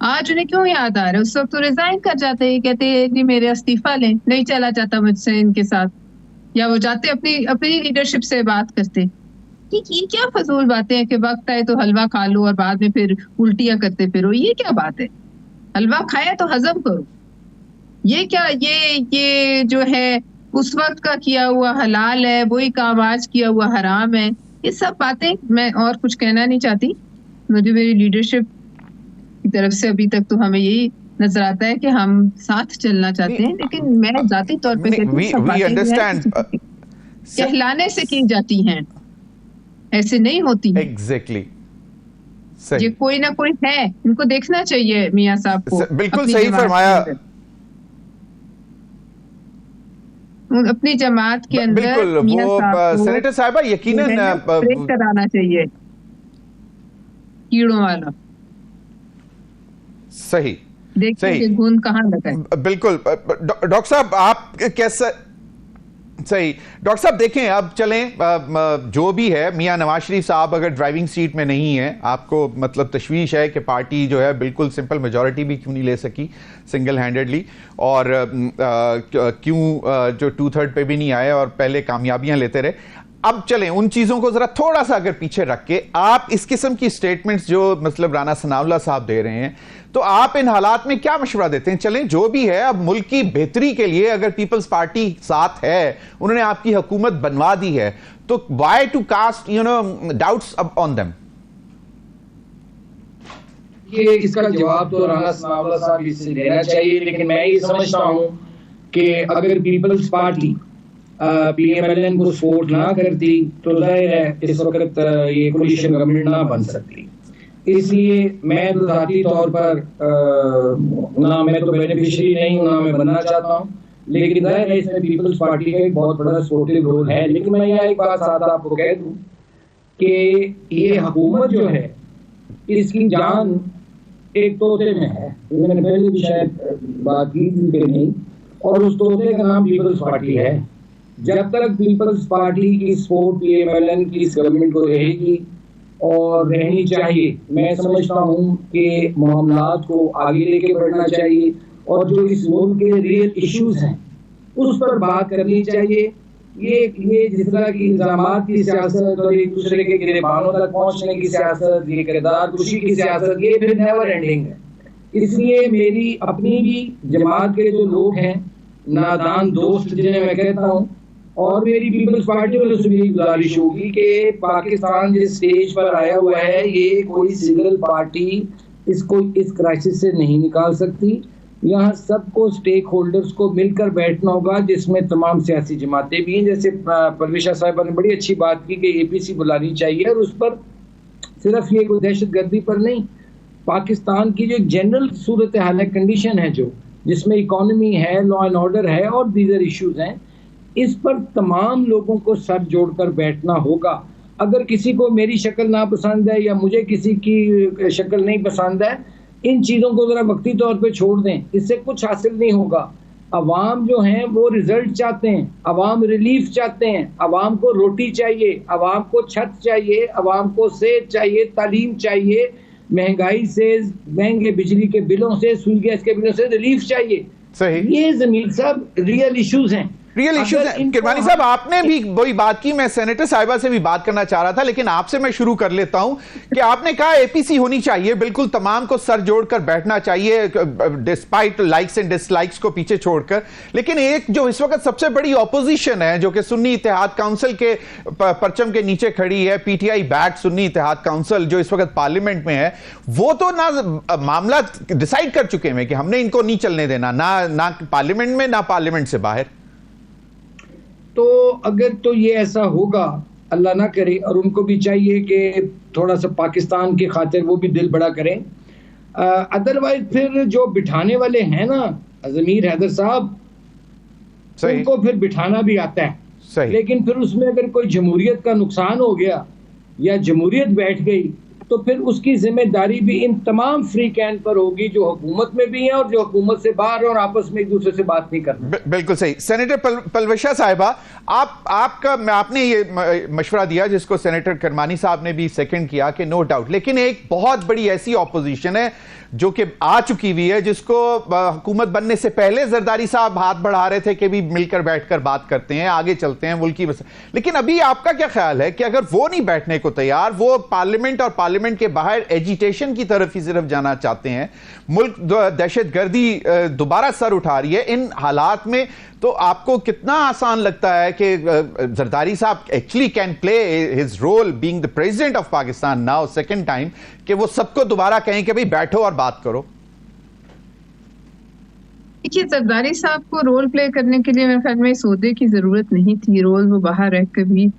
आज उन्हें क्यों याद आ रहा है? उस वक्त तो रिजाइन कर जाते हैं, कहते हैं कि मेरे इस्तीफा लें, नहीं चला जाता मुझसे इनके साथ, या वो जाते अपनी लीडरशिप से बात करते। ये क्या फजूल बातें हैं कि वक्त आए तो हलवा खा लो और बाद में फिर उल्टियां करते फिरो, ये क्या बात है? हलवा खाया तो हजम करो। ये क्या, ये जो है उस वक्त का किया हुआ हलाल है, वही काम आज किया हुआ हराम है, ये सब बातें। मैं और कुछ कहना नहीं चाहती, मुझे मेरी लीडरशिप की तरफ से अभी तक तो हमें यही नजर आता है कि हम साथ चलना चाहते हैं, लेकिन मैं जाती तौर पे कहलाने से की जाती हैं, ऐसे नहीं होती। एग्जैक्टली ये कोई ना कोई है, इनको देखना चाहिए मियां साहब को। बिल्कुल सही फरमाया, अपनी जमात के अंदर बिल्कुल वो सेनेटर साहिबा यकीनन ब्रेक कराना चाहिए, कीड़ों वाला। सही, देखिए कि घुन कहाँ लगा है। बिल्कुल डॉक्टर साहब आप कैसा, सही डॉक्टर साहब देखें, अब चलें जो भी है, मियां नवाज शरीफ साहब अगर ड्राइविंग सीट में नहीं है, आपको मतलब तशवीश है कि पार्टी जो है बिल्कुल सिंपल मेजॉरिटी भी क्यों नहीं ले सकी सिंगल हैंडेडली, और क्यों जो 2/3 पे भी नहीं आए और पहले कामयाबियां लेते रहे। अब चलें उन चीजों को जरा थोड़ा सा अगर पीछे रख के, आप इस किस्म की स्टेटमेंट्स जो मतलब राना सनाउल्लाह साहब दे रहे हैं, तो आप इन हालात में क्या मशवरा देते हैं? चलें जो भी है, अब मुल्क की बेहतरी के लिए अगर पीपल्स पार्टी साथ है, उन्होंने आपकी हुकूमत बनवा दी है, तो why to cast doubts on them? ये इसका जवाब तो राना सनाउल्लाह साहब इससे देना चाहिए, लेकिन मैं ये समझता हूं कि अगर पीपल्स पार्टी पीएमएलएन को सपोर्ट ना करती तो जाहिर है इस वक्त ये कोलिशन गवर्नमेंट ना बन सकती। इसलिए मैं तो ज़ाती तौर पर ना मैं तो बेनिफिशियरी नहीं हूँ, ना मैं बनना चाहता हूँ, लेकिन जाहिर है इसमें पीपल्स पार्टी का एक बहुत बड़ा सपोर्टिव रोल है। लेकिन मैं यहाँ एक बात साथ आपको कह दूँ कि ये हुकूमत जो है इसकी जान एक तोते में है, मैंने पहले भी शायद बात की थी कि नहीं, और उस तोते का नाम पीपल्स पार्टी है। जब तक पीपल्स पार्टी की सपोर्ट पीएमएलएन की इस गवर्नमेंट को रहेगी और रहनी चाहिए, मैं समझता हूँ कि मामलात को आगे लेके बढ़ना चाहिए और जो इस मुल्क के रियल इश्यूज हैं उस पर बात करनी चाहिए। ये जिस तरह की इल्जामात की सियासत और एक दूसरे के गिरेबानों तक पहुंचने की सियासत, ये किरदार कुशी की सियासत, ये फिर नेवर एंडिंग है। इसलिए मेरी अपनी भी जमात के जो लोग हैं, नादान दोस्त जिन्हें मैं कहता हूँ, और मेरी पीपल्स पार्टी वालों से भी गुजारिश होगी कि पाकिस्तान जिस स्टेज पर आया हुआ है, ये कोई सिंगल पार्टी इसको इस क्राइसिस से नहीं निकाल सकती। यहाँ सबको स्टेक होल्डर्स को मिलकर बैठना होगा, जिसमें तमाम सियासी जमातें भी हैं। जैसे परवेशा साहिबा ने बड़ी अच्छी बात की कि एपीसी बुलानी चाहिए, और उस पर सिर्फ ये कोई दहशतगर्दी पर नहीं, पाकिस्तान की जो जनरल सूरत हाल है, कंडीशन है जो जिसमें इकॉनमी है, लॉ एंड ऑर्डर है और दीगर इश्यूज हैं, इस पर तमाम लोगों को सर जोड़कर बैठना होगा। अगर किसी को मेरी शक्ल ना पसंद है या मुझे किसी की शक्ल नहीं पसंद है, इन चीज़ों को ज़रा वक्ती तौर पे छोड़ दें, इससे कुछ हासिल नहीं होगा। अवाम जो हैं वो रिजल्ट चाहते हैं, अवाम रिलीफ चाहते हैं, अवाम को रोटी चाहिए, अवाम को छत चाहिए, अवाम को सेहत चाहिए, तालीम चाहिए, महंगाई से, महंगे बिजली के बिलों से, सूरज गैस के बिलों से रिलीफ चाहिए। सही, ये ज़मीर साहब रियल इश्यूज हैं, रियल इश्यूज हैं। किरमानी साहब, आपने भी वही बात की, मैं सेनेटर साहिबा से भी बात करना चाह रहा था, लेकिन आपसे मैं शुरू कर लेता हूं कि आपने कहा एपीसी होनी चाहिए, बिल्कुल तमाम को सर जोड़कर बैठना चाहिए डिस्पाइट लाइक्स एंड डिसलाइक्स को पीछे छोड़कर। लेकिन एक जो इस वक्त सबसे बड़ी ऑपोजिशन है, जो कि सुन्नी इत्तेहाद काउंसिल के परचम के नीचे खड़ी है, पीटीआई बैक सुन्नी इत्तेहाद काउंसिल जो इस वक्त पार्लियामेंट में है, वो तो ना मामला डिसाइड कर चुके हैं कि हमने इनको नहीं चलने देना, ना पार्लियामेंट में ना पार्लियामेंट से बाहर। तो अगर तो ये ऐसा होगा, अल्लाह ना करे, और उनको भी चाहिए कि थोड़ा सा पाकिस्तान की खातिर वो भी दिल बड़ा करें। अदरवाइज फिर जो बिठाने वाले हैं ना ज़मीर हैदर साहब, उनको फिर बिठाना भी आता है। सही। लेकिन फिर उसमें अगर कोई जमहूरियत का नुकसान हो गया या जमहूरियत बैठ गई तो फिर उसकी जिम्मेदारी भी इन तमाम फ्री कैंप पर होगी जो हुकूमत में भी हैं और जो हुकूमत से बाहर और आपस में एक दूसरे से बात नहीं करते। बिल्कुल सही। सेनेटर पलवशा साहिबा, आपने ये मशवरा दिया जिसको सेनेटर करमानी साहब ने भी सेकंड किया कि नो डाउट, लेकिन एक बहुत बड़ी ऐसी ऑपोजिशन है जो कि आ चुकी हुई है, जिसको हुकूमत बनने से पहले जरदारी साहब हाथ बढ़ा रहे थे कि भी मिलकर बैठकर बात करते हैं, आगे चलते हैं मुल्क की। लेकिन अभी आपका क्या ख्याल है कि अगर वो नहीं बैठने को तैयार, वो पार्लियामेंट और पार्लियामेंट के बाहर एजिटेशन की तरफ ही सिर्फ जाना चाहते हैं, मुल्क दहशतगर्दी दोबारा सर उठा रही है, इन हालात में तो आपको कितना आसान लगता है कि जरदारी साहब actually can play his role being the president of Pakistan now second time, कि वो सबको दोबारा कहें कि भाई बैठो और बात करो? देखिए, जरदारी साहब को रोल प्ले करने के लिए मेरे ख्याल में इस ओहदे की जरूरत नहीं थी। रोल वो बाहर रहकर भी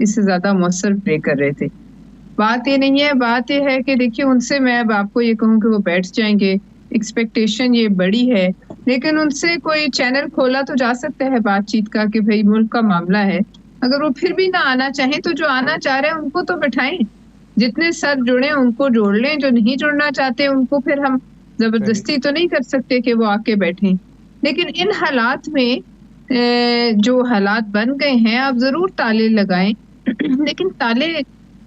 इससे ज्यादा मौसर प्ले कर रहे थे। बात ये नहीं है, बात ये है कि देखिए, उनसे मैं अब आपको ये कहूँ कि वो बैठ जाएंगे, एक्सपेक्टेशन ये बड़ी है, लेकिन उनसे कोई चैनल खोला तो जा सकता है बातचीत का कि भाई मुल्क का मामला है। अगर वो फिर भी ना आना चाहें तो जो आना चाह रहे हैं उनको तो बैठाएं, जितने सर जुड़े उनको जोड़ लें, जो नहीं जुड़ना चाहते उनको फिर हम जबरदस्ती तो नहीं कर सकते कि वो आके बैठें। लेकिन इन हालात में जो हालात बन गए हैं, आप जरूर ताले लगाएं लेकिन ताले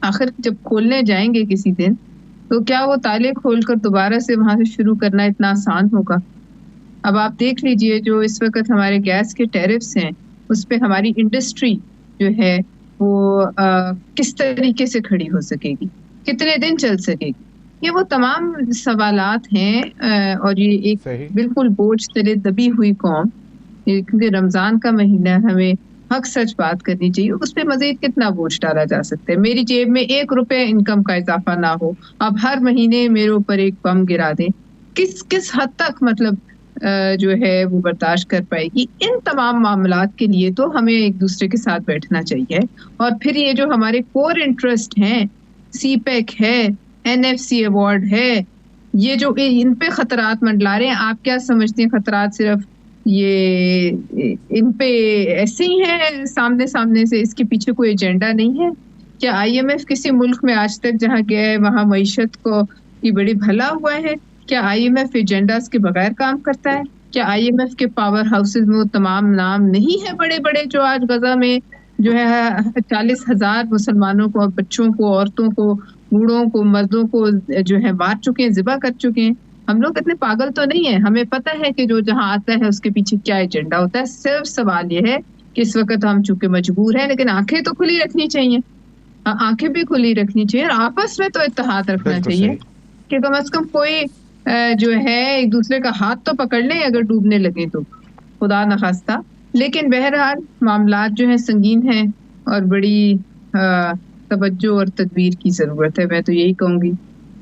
आखिर जब खोलने जाएंगे किसी दिन, तो क्या वो ताले खोलकर दोबारा से वहां से शुरू करना इतना आसान होगा? अब आप देख लीजिए, जो इस वक्त हमारे गैस के टैरिफ्स हैं, उस पे हमारी इंडस्ट्री जो है वो किस तरीके से खड़ी हो सकेगी, कितने दिन चल सकेगी, ये वो तमाम सवालात हैं। और ये एक बिल्कुल बोझ तले दबी हुई कौम, क्योंकि रमजान का महीना, हमें हक सच बात करनी चाहिए, उस पर मजीद कितना बोझ डाला जा सकता है। मेरी जेब में 1 रुपए इनकम का इजाफा ना हो, अब हर महीने मेरे ऊपर एक बम गिरा दें, किस हद तक मतलब जो है वो बर्दाश्त कर पाएगी? इन तमाम मामलात के लिए तो हमें एक दूसरे के साथ बैठना चाहिए। और फिर ये जो हमारे कोर इंटरेस्ट हैं, सीपैक है, NFC अवार्ड है, ये जो इन पे खतरात मंडला रहे हैं, आप क्या समझते हैं खतरात सिर्फ ये इन पे ऐसे ही है सामने से? इसके पीछे कोई एजेंडा नहीं है क्या? IMF किसी मुल्क में आज तक जहाँ गया है वहाँ मईशत को की बड़ी भला हुआ है? क्या IMF एजेंडास के बगैर काम करता है? क्या IMF के पावर हाउसेज में वो तमाम नाम नहीं है बड़े बड़े जो आज गजा में जो है 40,000 मुसलमानों को, बच्चों को, औरतों को, बूढ़ों को, मर्दों को जो है मार चुके हैं, ज़िबा कर चुके हैं? हम लोग इतने पागल तो नहीं है, हमें पता है कि जो जहाँ आता है उसके पीछे क्या एजेंडा होता है। सिर्फ सवाल ये है कि इस वक्त हम चूंकि मजबूर हैं, लेकिन आंखें तो खुली रखनी चाहिए, आंखें भी खुली रखनी चाहिए, और आपस में तो इत्तेहाद रखना चाहिए कि कम से कम कोई जो है एक दूसरे का हाथ तो पकड़ लें अगर डूबने लगे तो, खुदा न खास्ता। लेकिन बहरहाल मामलात जो है संगीन हैं और बड़ी तवज्जो और तदबीर की ज़रूरत है। मैं तो यही कहूँगी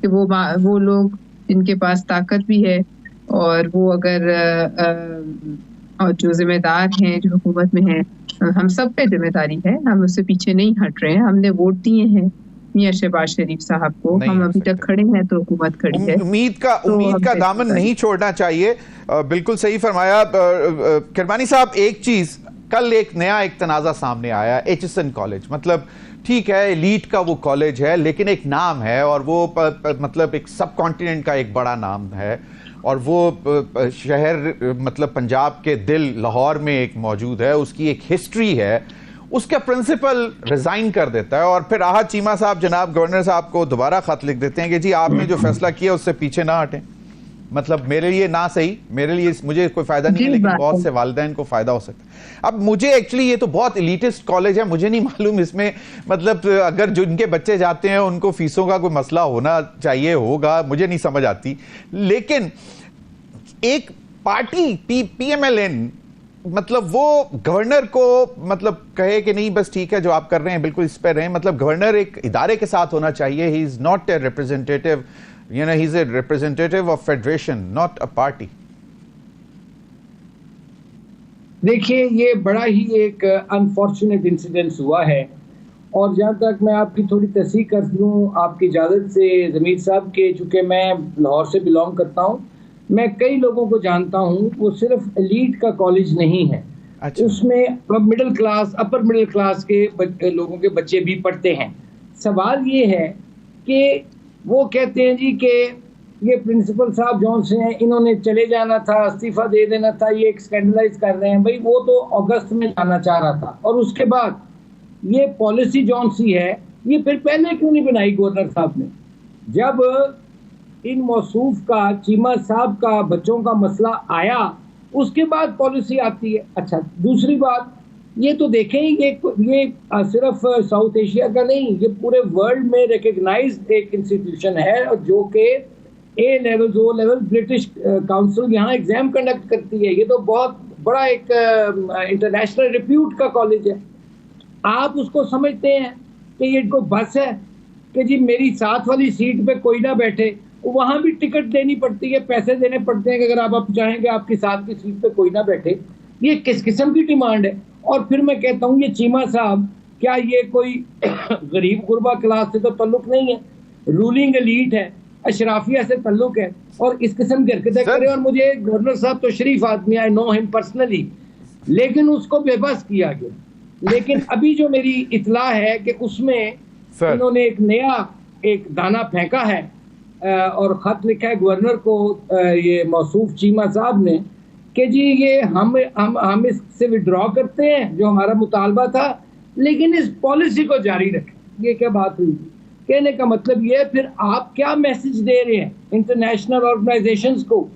कि वो लोग जिनके पास ताकत भी है और वो अगर और जो जिम्मेदार हैं, जो हुकूमत में हैं, हम सब पे जिम्मेदारी है, हम उससे पीछे नहीं हट रहे हैं। हमने वोट दिए हैं मियां शहबाज शरीफ साहब को, हम अभी तक खड़े हैं तो हुकूमत खड़ी है। उम्मीद का दामन नहीं छोड़ना चाहिए। बिल्कुल सही फरमाया किरमानी साहब। एक चीज, कल एक नया तनाज़ा सामने आया, HSN कॉलेज, मतलब ठीक है एलीट का वो कॉलेज है, लेकिन एक नाम है और वो मतलब एक सब कॉन्टिनेंट का एक बड़ा नाम है, और वो शहर मतलब पंजाब के दिल लाहौर में एक मौजूद है, उसकी एक हिस्ट्री है, उसका प्रिंसिपल रिजाइन कर देता है और फिर आहत चीमा साहब जनाब गवर्नर साहब को दोबारा खत लिख देते हैं कि जी आपने जो फैसला किया उससे पीछे ना हटें। मतलब मेरे लिए ना सही, मेरे लिए मुझे कोई फायदा नहीं है, लेकिन बहुत से वालिदैन को फायदा हो सकता है। अब मुझे एक्चुअली ये तो बहुत एलिटिस्ट कॉलेज है, मुझे नहीं मालूम इसमें मतलब अगर जिनके बच्चे जाते हैं उनको फीसों का कोई मसला होना चाहिए, होगा, मुझे नहीं समझ आती। लेकिन एक पार्टी PMLN मतलब वो गवर्नर को मतलब कहे कि नहीं बस ठीक है जो आप कर रहे हैं बिल्कुल इस पर रहें, मतलब गवर्नर एक इदारे के साथ होना चाहिए। He is not a representative, you know, he's a representative of federation, not a party. देखिए ये बड़ा ही एक अनफॉर्चुनेट इंसिडेंस हुआ है और जहाँ तक मैं आपकी थोड़ी तस्दीक कर दूँ आपकी इजाज़त से ज़मीर साहब के, चूँकि मैं लाहौर से बिलोंग करता हूँ, मैं कई लोगों को जानता हूँ, वो सिर्फ एलीट का कॉलेज नहीं है। अच्छा। उसमें middle class, upper middle class के लोगों के बच्चे भी पढ़ते हैं। सवाल ये है कि वो कहते हैं जी कि ये प्रिंसिपल साहब जौन से हैं इन्होंने चले जाना था, इस्तीफा दे देना था, ये एक स्कैंडलाइज कर रहे हैं। भाई वो तो अगस्त में जाना चाह रहा था और उसके बाद ये पॉलिसी जौन सी है ये फिर पहले क्यों नहीं बनाई गवर्नर साहब ने? जब इन मौसूफ का, चीमा साहब का बच्चों का मसला आया उसके बाद पॉलिसी आती है। अच्छा, दूसरी बात ये तो देखें ये सिर्फ साउथ एशिया का नहीं, ये पूरे वर्ल्ड में रिकग्नाइज्ड एक इंस्टीट्यूशन है और जो कि A level, O level British council यहाँ एग्जाम कंडक्ट करती है। ये तो बहुत बड़ा एक इंटरनेशनल रिप्यूट का कॉलेज है। आप उसको समझते हैं कि ये को बस है कि जी मेरी साथ वाली सीट पे कोई ना बैठे, वहाँ भी टिकट देनी पड़ती है, पैसे देने पड़ते हैं कि अगर आप चाहेंगे आपकी साथ की सीट पे कोई ना बैठे। ये किस किस्म की डिमांड है? और फिर मैं कहता हूँ ये चीमा साहब क्या ये कोई गरीब गुरबा क्लास से तो तल्लुक नहीं है, रूलिंग एलीट है, अशराफिया से तल्लुक है और इस किस्म की हरकतें करे। और मुझे गवर्नर साहब तो शरीफ आदमी, आई नो हिम पर्सनली, लेकिन उसको बेबस किया गया। लेकिन अभी जो मेरी इतला है कि उसमें इन्होंने एक नया एक दाना फेंका है और खत लिखा है गवर्नर को ये मौसूफ चीमा साहब ने कि जी ये हम इससे विड्रॉ करते हैं जो हमारा मुतालबा था, लेकिन इस पॉलिसी को जारी रखें। ये क्या बात हुई? कहने का मतलब ये है फिर आप क्या मैसेज दे रहे हैं इंटरनेशनल ऑर्गेनाइजेशंस को?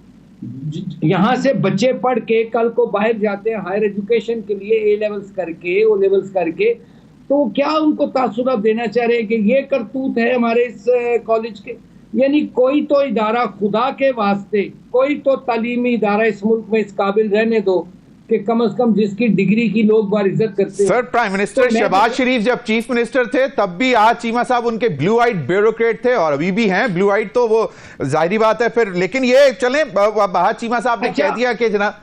यहाँ से बच्चे पढ़ के कल को बाहर जाते हैं हायर एजुकेशन के लिए, A लेवल्स करके, O लेवल्स करके, तो क्या उनको तासुरात देना चाह रहे हैं कि ये करतूत है हमारे इस कॉलेज के? यानी कोई तो इदारा, खुदा के वास्ते कोई तो तालीमी इदारा इस मुल्क में इस काबिल रहने दो कि कम से कम जिसकी डिग्री की लोग बार इज्जत करते हैं। सर, प्राइम मिनिस्टर शहबाज शरीफ जब चीफ मिनिस्टर थे तब भी आज चीमा साहब उनके ब्लू आइट ब्यूरोक्रेट थे और अभी भी हैं ब्लू आइट, तो वो जाहिर बात है फिर। लेकिन ये चलें, बाहर चीमा साहब ने कह दिया कि जनाब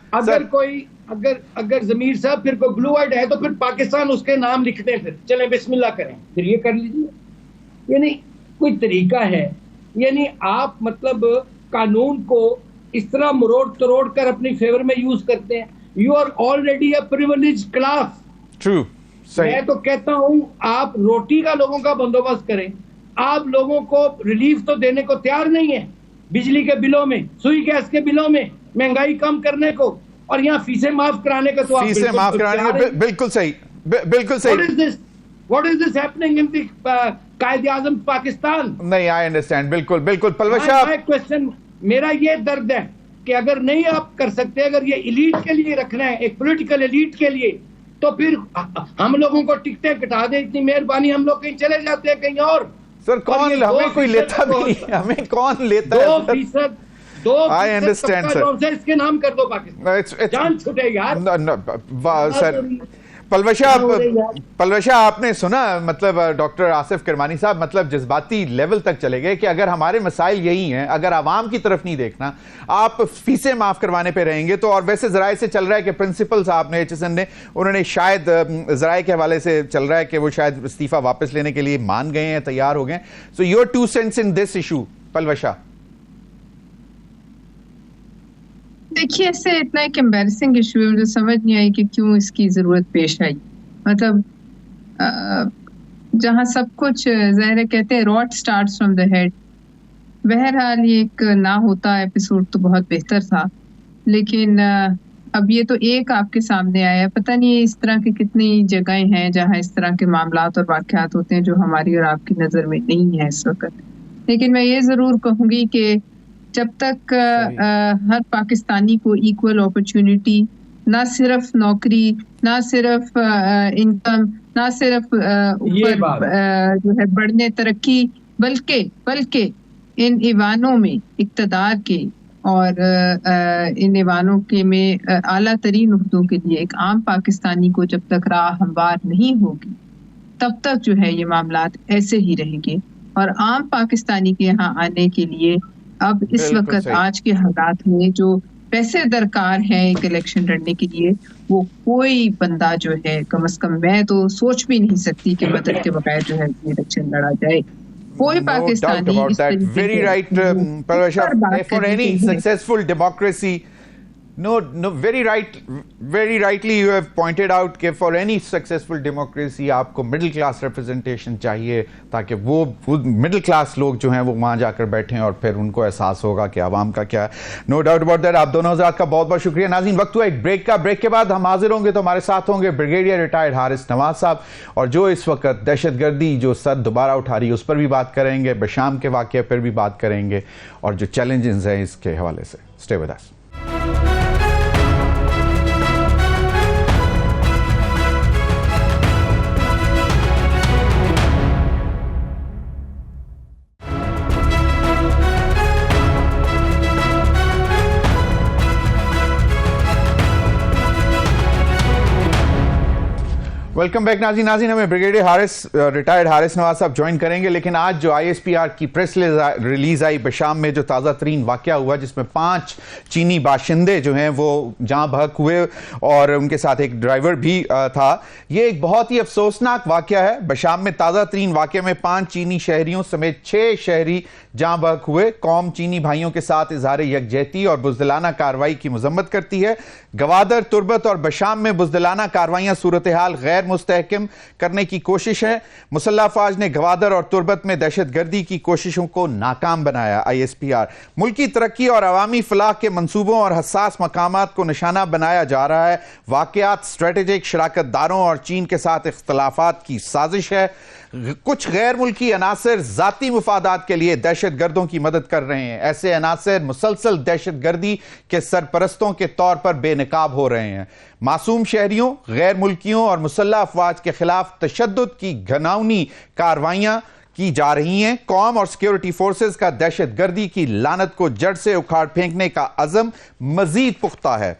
अगर जमीर साहब फिर कोई ब्लू आइट है तो फिर पाकिस्तान उसके नाम लिखते हैं, फिर चलें बिस्मिल्लाह करें, फिर ये कर लीजिए। यानी कोई तरीका है? यानी आप मतलब कानून को इस तरह मरोड़ तरोड़ कर अपनी फेवर में यूज करते हैं। You are already a privileged class. True, सही। मैं तो कहता हूं आप रोटी का लोगों का बंदोबस्त करें। आप लोगों को रिलीफ तो देने को तैयार नहीं है, बिजली के बिलों में, सुई गैस के बिलों में, महंगाई कम करने को, और यहाँ फीसें माफ कराने का तो फीसें माफ कराने का बिल्कुल सही, बिल्कुल सही। What is this happening in the कायदे आज़म पाकिस्तान? नहीं, आई अंडरस्टैंड, बिल्कुल बिल्कुल। पलवशा, क्वेश्चन मेरा ये दर्द है कि अगर नहीं आप कर सकते, अगर ये एलीट के लिए रखना है, एक पॉलिटिकल एलीट के लिए, तो फिर हम लोगों को टिकटें कटा दे, इतनी मेहरबानी, हम लोग कहीं चले जाते हैं कहीं और। सर कौन, हमें कोई लेता भी नहीं, हमें कौन लेता है? 2% 2% सर, इसके नाम कर दो पाकिस्तान, जान छूटे यार। सर पलवशा आपने सुना, मतलब डॉक्टर आसिफ किरमानी साहब मतलब जज्बाती लेवल तक चले गए कि अगर हमारे मसाइल यही हैं, अगर आवाम की तरफ नहीं देखना, आप फीसें माफ करवाने पे रहेंगे तो। और वैसे जराए से चल रहा है कि प्रिंसिपल साहब ने, HSN ने, उन्होंने शायद जराए के हवाले से चल रहा है कि वो शायद इस्तीफा वापस लेने के लिए मान गए हैं, तैयार हो गए। So your 2 cents in this issue, Palwasha. देखिए, इससे इतना एक एम्बैरसिंग इशू है, मुझे समझ नहीं आई कि क्यों इसकी जरूरत पेश आई। मतलब जहां सब कुछ ज़ाहिर है, कहते हैं rot starts from the head. बहरहाल ये एक ना होता एपिसोड तो बहुत बेहतर था, लेकिन अब ये तो एक आपके सामने आया, पता नहीं इस तरह की कितनी जगहें हैं जहां इस तरह के मामलात और वाक़यात होते हैं जो हमारी और आपकी नज़र में नहीं है इस वक्त। लेकिन मैं ये ज़रूर कहूँगी कि जब तक हर पाकिस्तानी को इक्वल अपॉर्चुनिटी, ना सिर्फ नौकरी, ना सिर्फ इनकम, ना सिर्फ ऊपर जो है बढ़ने तरक्की, बल्कि इन ईवानों में इक़्तिदार के और इन ईवानों के में आला तरीन उहदों के लिए एक आम पाकिस्तानी को जब तक राह हमवार नहीं होगी तब तक जो है ये मामलात ऐसे ही रहेंगे। और आम पाकिस्तानी के यहाँ आने के लिए अब इस वक्त आज के हालात में जो पैसे दरकार हैं एक इलेक्शन लड़ने के लिए, वो कोई बंदा जो है कम से कम मैं तो सोच भी नहीं सकती कि मदद के बगैर जो है इलेक्शन लड़ा जाए। कोई Pakistani very right, Parvasha, for any successful democracy, very rightly you have pointed out कि for any successful democracy आपको middle class representation चाहिए ताकि वो middle class लोग जो हैं वो वहाँ जाकर बैठें और फिर उनको एहसास होगा कि आवाम का क्या है। No doubt about that. आप दोनों हज़रात का बहुत बहुत शुक्रिया। नाज़रीन, वक्त हुआ एक ब्रेक का। ब्रेक के बाद हम हाजिर होंगे तो हमारे साथ होंगे ब्रिगेडियर रिटायर्ड हारिस नवाज साहब, और जो इस वक्त दहशतगर्दी जो सर दोबारा उठा रही है उस पर भी बात करेंगे, बशाम के वाक़े पर भी बात करेंगे और जो चैलेंजेस हैं इसके हवाले से। Stay with us. Welcome back नाज़रीन। हमें ब्रिगेडियर रिटायर्ड हारिस नवाज साहब ज्वाइन करेंगे, लेकिन आज जो ISPR की प्रेस रिलीज आई बशाम में जो ताज़ा तरीन वाक़या हुआ जिसमें 5 चीनी बाशिंदे जो हैं वो जाँ बहक हुए और उनके साथ एक ड्राइवर भी था, ये एक बहुत ही अफसोसनाक वाक़या है। बशाम में ताज़ा तरीन वाक़े में 5 चीनी शहरियों समेत 6 शहरी जाँ बहक हुए। कौम चीनी भाइयों के साथ इजहार यकजहती और बुज़दिलाना कार्रवाई की मजम्मत करती है। गवादर, तुर्बत और बशाम में बुज़दिलाना कार्रवाइयाँ सूरत हाल गैर मुस्तहकम करने की कोशिश है। मुसल्लह अफवाज ने गवादर और तुर्बत में दहशतगर्दी की कोशिशों को नाकाम बनाया। ISPR मुल्की तरक्की और अवामी फलाह के मंसूबों और हसास मकामात को निशाना बनाया जा रहा है। वाक़यात स्ट्रेटेजिक शराकतदारों और चीन के साथ इख्तलाफात की साजिश है। कुछ गैर मुल्की अनासर जाती मुफादात के लिए दहशतगर्दों की मदद कर रहे हैं। ऐसे अनासर मुसलसल दहशतगर्दी के सरपरस्तों के तौर पर बेनकाब हो रहे हैं। मासूम शहरियों, गैर मुल्कियों और मुसल्लह अफवाज के खिलाफ तशद्दुद की घिनौनी कार्रवाइयां की जा रही हैं। कौम और सिक्योरिटी फोर्सेस का दहशतगर्दी की लानत को जड़ से उखाड़ फेंकने का अज़म मजीद पुख्ता है।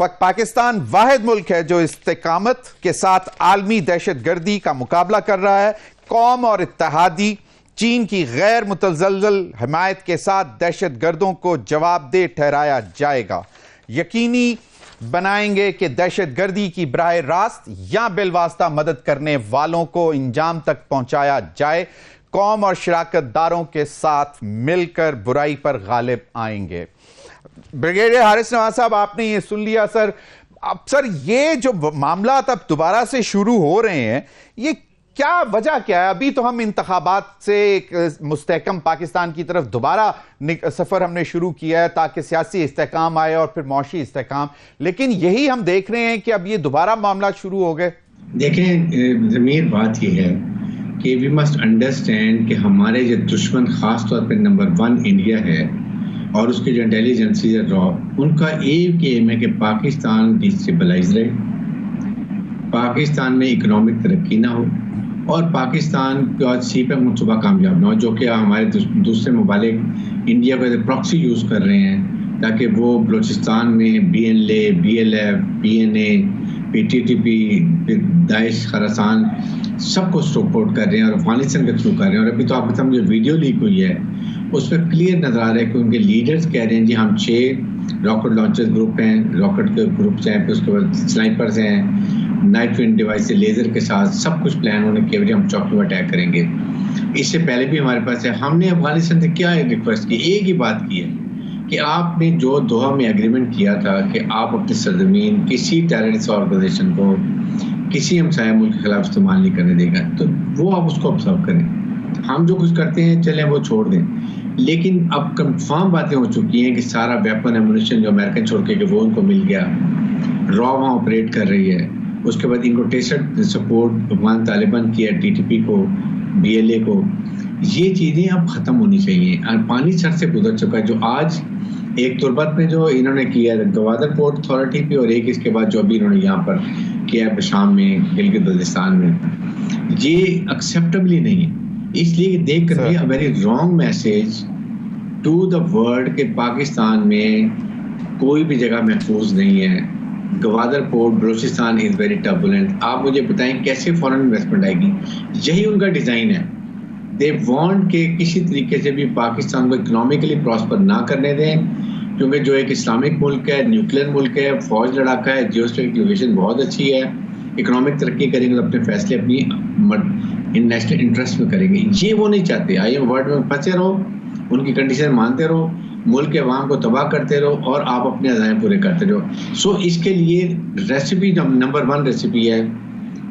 पाकिस्तान वाहिद मुल्क है जो इस्तेकामत के साथ आलमी दहशतगर्दी का मुकाबला कर रहा है। कौम और इत्तेहादी चीन की गैर मुतज़ल्ज़ल हिमायत के साथ दहशतगर्दों को जवाबदेह ठहराया जाएगा। यकीनी बनाएंगे कि दहशतगर्दी की बराह रास्त या बिलवास्ता मदद करने वालों को इंजाम तक पहुंचाया जाए। कौम और शराकतदारों के साथ मिलकर बुराई पर गालिब आएंगे। ब्रिगेडियर हारिस नवाज साहब, आपने ये सुन लिया सर। अब सर, ये जो मामला अब दोबारा से शुरू हो रहे हैं, ये क्या वजह क्या है? अभी तो हम इंतखाबात से एक मुस्तहकम पाकिस्तान की तरफ दोबारा सफर हमने शुरू किया है ताकि सियासी इस्तेहकाम आए और फिर मौशी इस्तेहकाम, लेकिन यही हम देख रहे हैं कि अब ये दोबारा मामला शुरू हो गए। देखें ज़मीर, बात यह है कि वी मस्ट अंडरस्टैंड कि हमारे जो दुश्मन खास तौर पर नंबर 1 इंडिया है और उसके जो इंटेलिजेंसी है रॉ, उनका एक एम है कि पाकिस्तान डिस्टेबलाइज रहे, पाकिस्तान में इकोनॉमिक तरक्की ना हो और पाकिस्तान का सी पे मनसूबा कामयाब ना हो, जो कि हमारे दूसरे ममालिक इंडिया को प्रॉक्सी यूज़ कर रहे हैं ताकि वो बलूचिस्तान में BNLA, BLF, PNA, PTTP, Daesh, Khorasan सबको सपोर्ट कर रहे हैं और अफगानिस्तान के थ्रू कर रहे हैं। और अभी तो आपके सामने जो वीडियो लीक हुई है उस पर क्लियर नजर आ रहा है कि उनके लीडर्स कह रहे हैं जी हम 6 रॉकेट लॉन्चर्स ग्रुप हैं, रॉकेट के ग्रुप्स हैं, फिर उसके बाद स्नाइपर्स हैं, नाइट विंड डिवाइस से लेज़र के साथ सब कुछ प्लान होने के बाद हम चौकी अटैक करेंगे। इससे पहले भी हमारे पास है। हमने अफगानिस्तान से क्या रिक्वेस्ट की, एक ही बात की है कि आपने जो दोहा में एग्रीमेंट किया था कि आप अपनी सरजमीन किसी टेररिस्ट ऑर्गेनाइजेशन को किसी हमसाया मुल्क के खिलाफ इस्तेमाल नहीं करने देगा, तो वो आप उसको ऑब्जर्व करें। हम जो कुछ करते हैं चलें वो छोड़ दें, लेकिन अब कंफर्म बातें हो चुकी हैं कि सारा वेपन एमुनिशन जो अमेरिकन छोड़ के वो उनको मिल गया, रॉ वहाँ ऑपरेट कर रही है। उसके बाद इनको टेस्टेड सपोर्ट अफगान तालिबान किया, टीटीपी को, बीएलए को। ये चीज़ें अब ख़त्म होनी चाहिए और पानी सर से गुजर चुका है। जो आज एक तुर्बत में जो इन्होंने किया गवादर पोर्ट अथॉरिटी पे और एक इसके बाद जो अभी इन्होंने यहाँ पर किया बशाम में, गिलगित बल्तिस्तान में, ये एक्सेप्टेबल नहीं है। इसलिए देख कर भी very wrong message to the world के पाकिस्तान में कोई भी जगह महफूज नहीं है। Gwadar port Balochistan is very turbulent. आप मुझे बताएं कैसे फॉरेन इन्वेस्टमेंट आएगी? यही उनका डिज़ाइन है। दे वांट के किसी तरीके से भी पाकिस्तान को इकोनॉमिकली प्रॉस्पर ना करने दें, क्योंकि जो एक इस्लामिक मुल्क है, न्यूक्लियर मुल्क है, फौज लड़ाका है, जियोस्ट्रेटिक लोकेशन बहुत अच्छी है, इकोनॉमिक तरक्की करेंगे तो अपने फैसले अपनी नेशनल इंटरेस्ट में करेंगे। ये वो नहीं चाहते। IMF वर्ल्ड में फंसे रहो, उनकी कंडीशन मानते रहो, मुल्क के अवाम को तबाह करते रहो और आप अपने अज़ाइम पूरे करते रहो। सो इसके लिए रेसिपी नंबर 1 रेसिपी है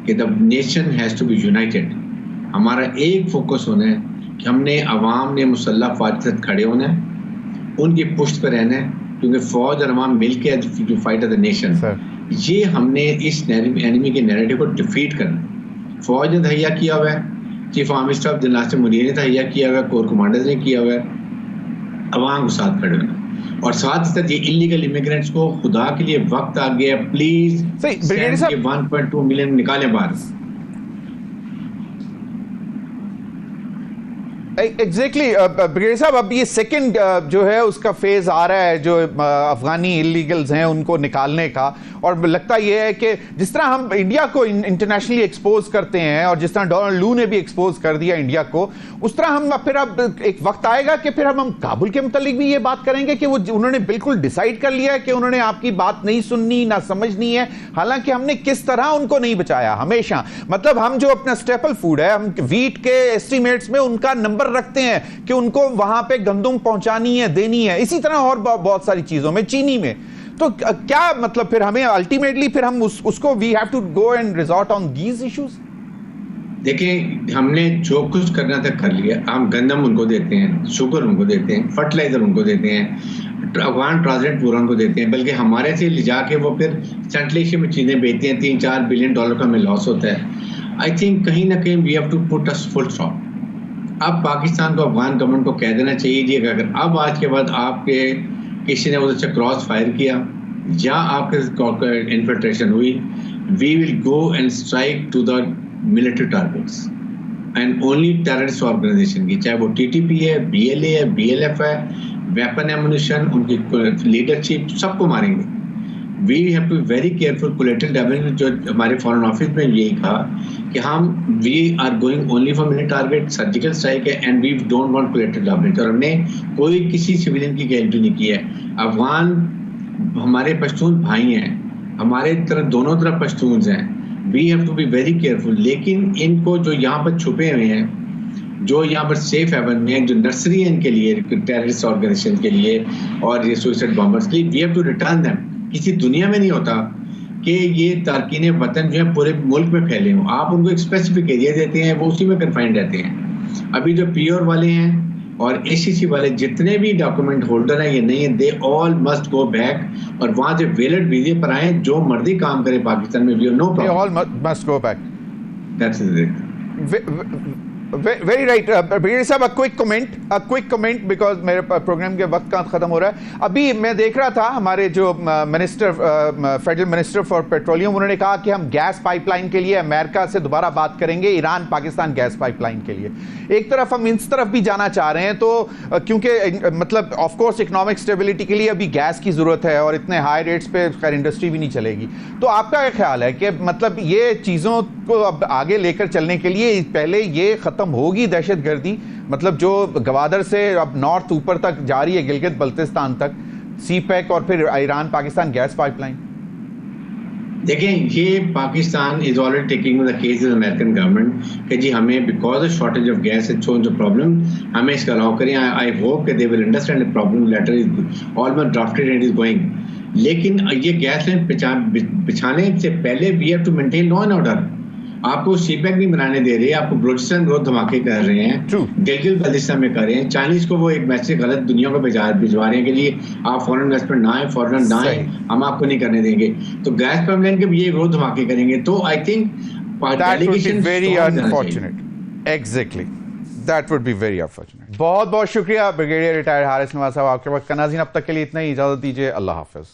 कि the nation has to be united. हमारा एक फोकस होना है कि हमने अवाम ने मुसल्लह फौज के साथ खड़े होना है, उनकी पुष्ट पर रहना है, क्योंकि फौज और अवाम मिलकर टू फाइट द नेशन। ये हमने इस एनिमी के नैरेटिव को डिफीट करना है। फौज ने तहैया किया हुआ है, chief army staff general Nasir Munir ने तहैया किया हुआ है, कोर कमांडर्स ने किया हुआ है, अवाम को साथ खड़े होना। और साथ ही साथ ये इलीगल इमिग्रेंट्स को खुदा के लिए वक्त आ गया, प्लीज 1.2 मिलियन निकालें बाहर। एग्जैक्टली ब्रिगेडियर साहब, अब ये सेकंड जो है उसका फेज आ रहा है, जो अफगानी इलीगल्स हैं उनको निकालने का। और लगता ये है कि जिस तरह हम इंडिया को इंटरनेशनली एक्सपोज करते हैं और जिस तरह डोनाल्ड लू ने भी एक्सपोज कर दिया इंडिया को, उस तरह हम फिर अब एक वक्त आएगा कि फिर हम काबुल के मुतालिक भी ये बात करेंगे कि वो उन्होंने बिल्कुल डिसाइड कर लिया है कि उन्होंने आपकी बात नहीं सुननी ना समझनी है, हालांकि हमने किस तरह उनको नहीं बचाया हमेशा। मतलब हम जो अपना स्टेपल फूड है, हम वीट के एस्टिमेट्स में उनका नंबर रखते हैं कि उनको वहां पे गंदुम पहुंचानी है, देनी है, इसी तरह और बहुत सारी चीजों में, चीनी में। तो क्या मतलब फिर हमें अल्टीमेटली फिर हम उसको we have to go and resort on these issues? देखिए, हमने जो कुछ करना था कर लिया। हम गंदम उनको देते हैं, शुगर उनको देते हैं, फर्टिलाइजर उनको देते हैं, अफगान ट्रांसलेट पूरा उनको देते हैं, बल्कि हमारे से ले जाके वो फिर सेंट्रल एशिया में चीजें बेचते हैं। 3-4 बिलियन डॉलर का हमें लॉस होता है। आई थिंक कहीं ना कहीं we have to put a full stop. अब पाकिस्तान को, अफगान गवर्नमेंट को कह देना चाहिए कि अगर अब आज के बाद आपके किसी ने उधर से क्रॉस फायर किया या आपके इन्फिल्ट्रेशन हुई, we will go and strike to the military targets and only terrorist organisation की, चाहे वो TTP है, BLA है, BLF है, वेपन एमुनिशन, उनकी लीडरशिप, सबको मारेंगे। We have to very careful. Collateral damage जो हमारे फॉरेन ऑफिस में यही कहा कि we are going only for military target, surgical strike है, and we don't want collateral damage. और हमने कोई किसी सिविलियन की गारंटी नहीं की है। अफगान हमारे पश्तून भाई हैं, हमारे तरफ दोनों तरफ पश्तून हैं। We have to be very careful. लेकिन इनको जो यहाँ पर छुपे हुए हैं, जो यहाँ पर सेफ हेवन में है, जो नर्सरी है इनके लिए, टेररिस्ट ऑर्गेनाइजेशन के लिए और ये सुसाइड बॉम्बर्स के लिए, we have to return them. किसी दुनिया में नहीं होता कि ये तारकीन वतन जो है पूरे मुल्क में फैले हों। आप उनको एक स्पेसिफिक एरिया देते हैं, वो उसी में कन्फाइंड रहते हैं। अभी जो PR वाले हैं और ACC वाले जितने भी डॉक्यूमेंट होल्डर हैं, ये नहीं है, they all must go back और वहां से वैलिड वीजे पर आए। जो मर्जी काम करे पाकिस्तान में, we no problem, all must go back. That's it. Very right brigadier साहब, अ क्विक कमेंट बिकॉज मेरे प्रोग्राम के वक्त का खत्म हो रहा है। अभी मैं देख रहा था हमारे जो फेडरल मिनिस्टर फॉर पेट्रोलियम, उन्होंने कहा कि हम गैस पाइपलाइन के लिए अमेरिका से दोबारा बात करेंगे, ईरान पाकिस्तान गैस पाइपलाइन के लिए। एक तरफ हम इस तरफ भी जाना चाह रहे हैं, तो क्योंकि मतलब ऑफ कोर्स इकोनॉमिक स्टेबिलिटी के लिए अभी गैस की जरूरत है और इतने हाई रेट्स पे खैर इंडस्ट्री भी नहीं चलेगी। तो आपका क्या ख्याल है कि मतलब ये चीज़ों को अब आगे लेकर चलने के लिए पहले ये खत्म होगी दहशतगर्दी, मतलब जो गवादर से अब नॉर्थ ऊपर तक जा रही है, गिलगित बल्तिस्तान तक, CPEC और फिर ईरान पाकिस्तान गैस पाइपलाइन? देखें, ये Pakistan is already taking the case with American government कि जी हमें because of shortage of gas जो प्रॉब्लम, हमें इसका अलाउ करें। आई होप कि they will understand the problem. Letter is almost drafted and is going. लेकिन ये गैस लाइन बिछाने से पहले we have to maintain law and order. आपको सीपैक नहीं बनाने दे रहे, आपको बलूचिस्तान ग्रोथ धमाके कर रहे हैं, True. गिलगित बल्तिस्तान में कर रहे हैं, चाइनीज को वो एक मैसेज गलत दुनिया को भिजवा रहे हैं कि जी आप फॉरेन इन्वेस्टमेंट ना आए, फॉरेन ना आए, सही। हम आपको नहीं करने देंगे। तो गैस पाइपलाइन के भी ये ग्रोथ धमाके करेंगे, तो I think That would be very unfortunate. Exactly. That would be very unfortunate. बहुत बहुत शुक्रिया ब्रिगेडियर रिटायर्ड हारिस नवाज साहब, आपके वक्त का। नाज़रीन अब तक के लिए इतना ही, इजाजत दीजिए, अल्लाह हाफिज।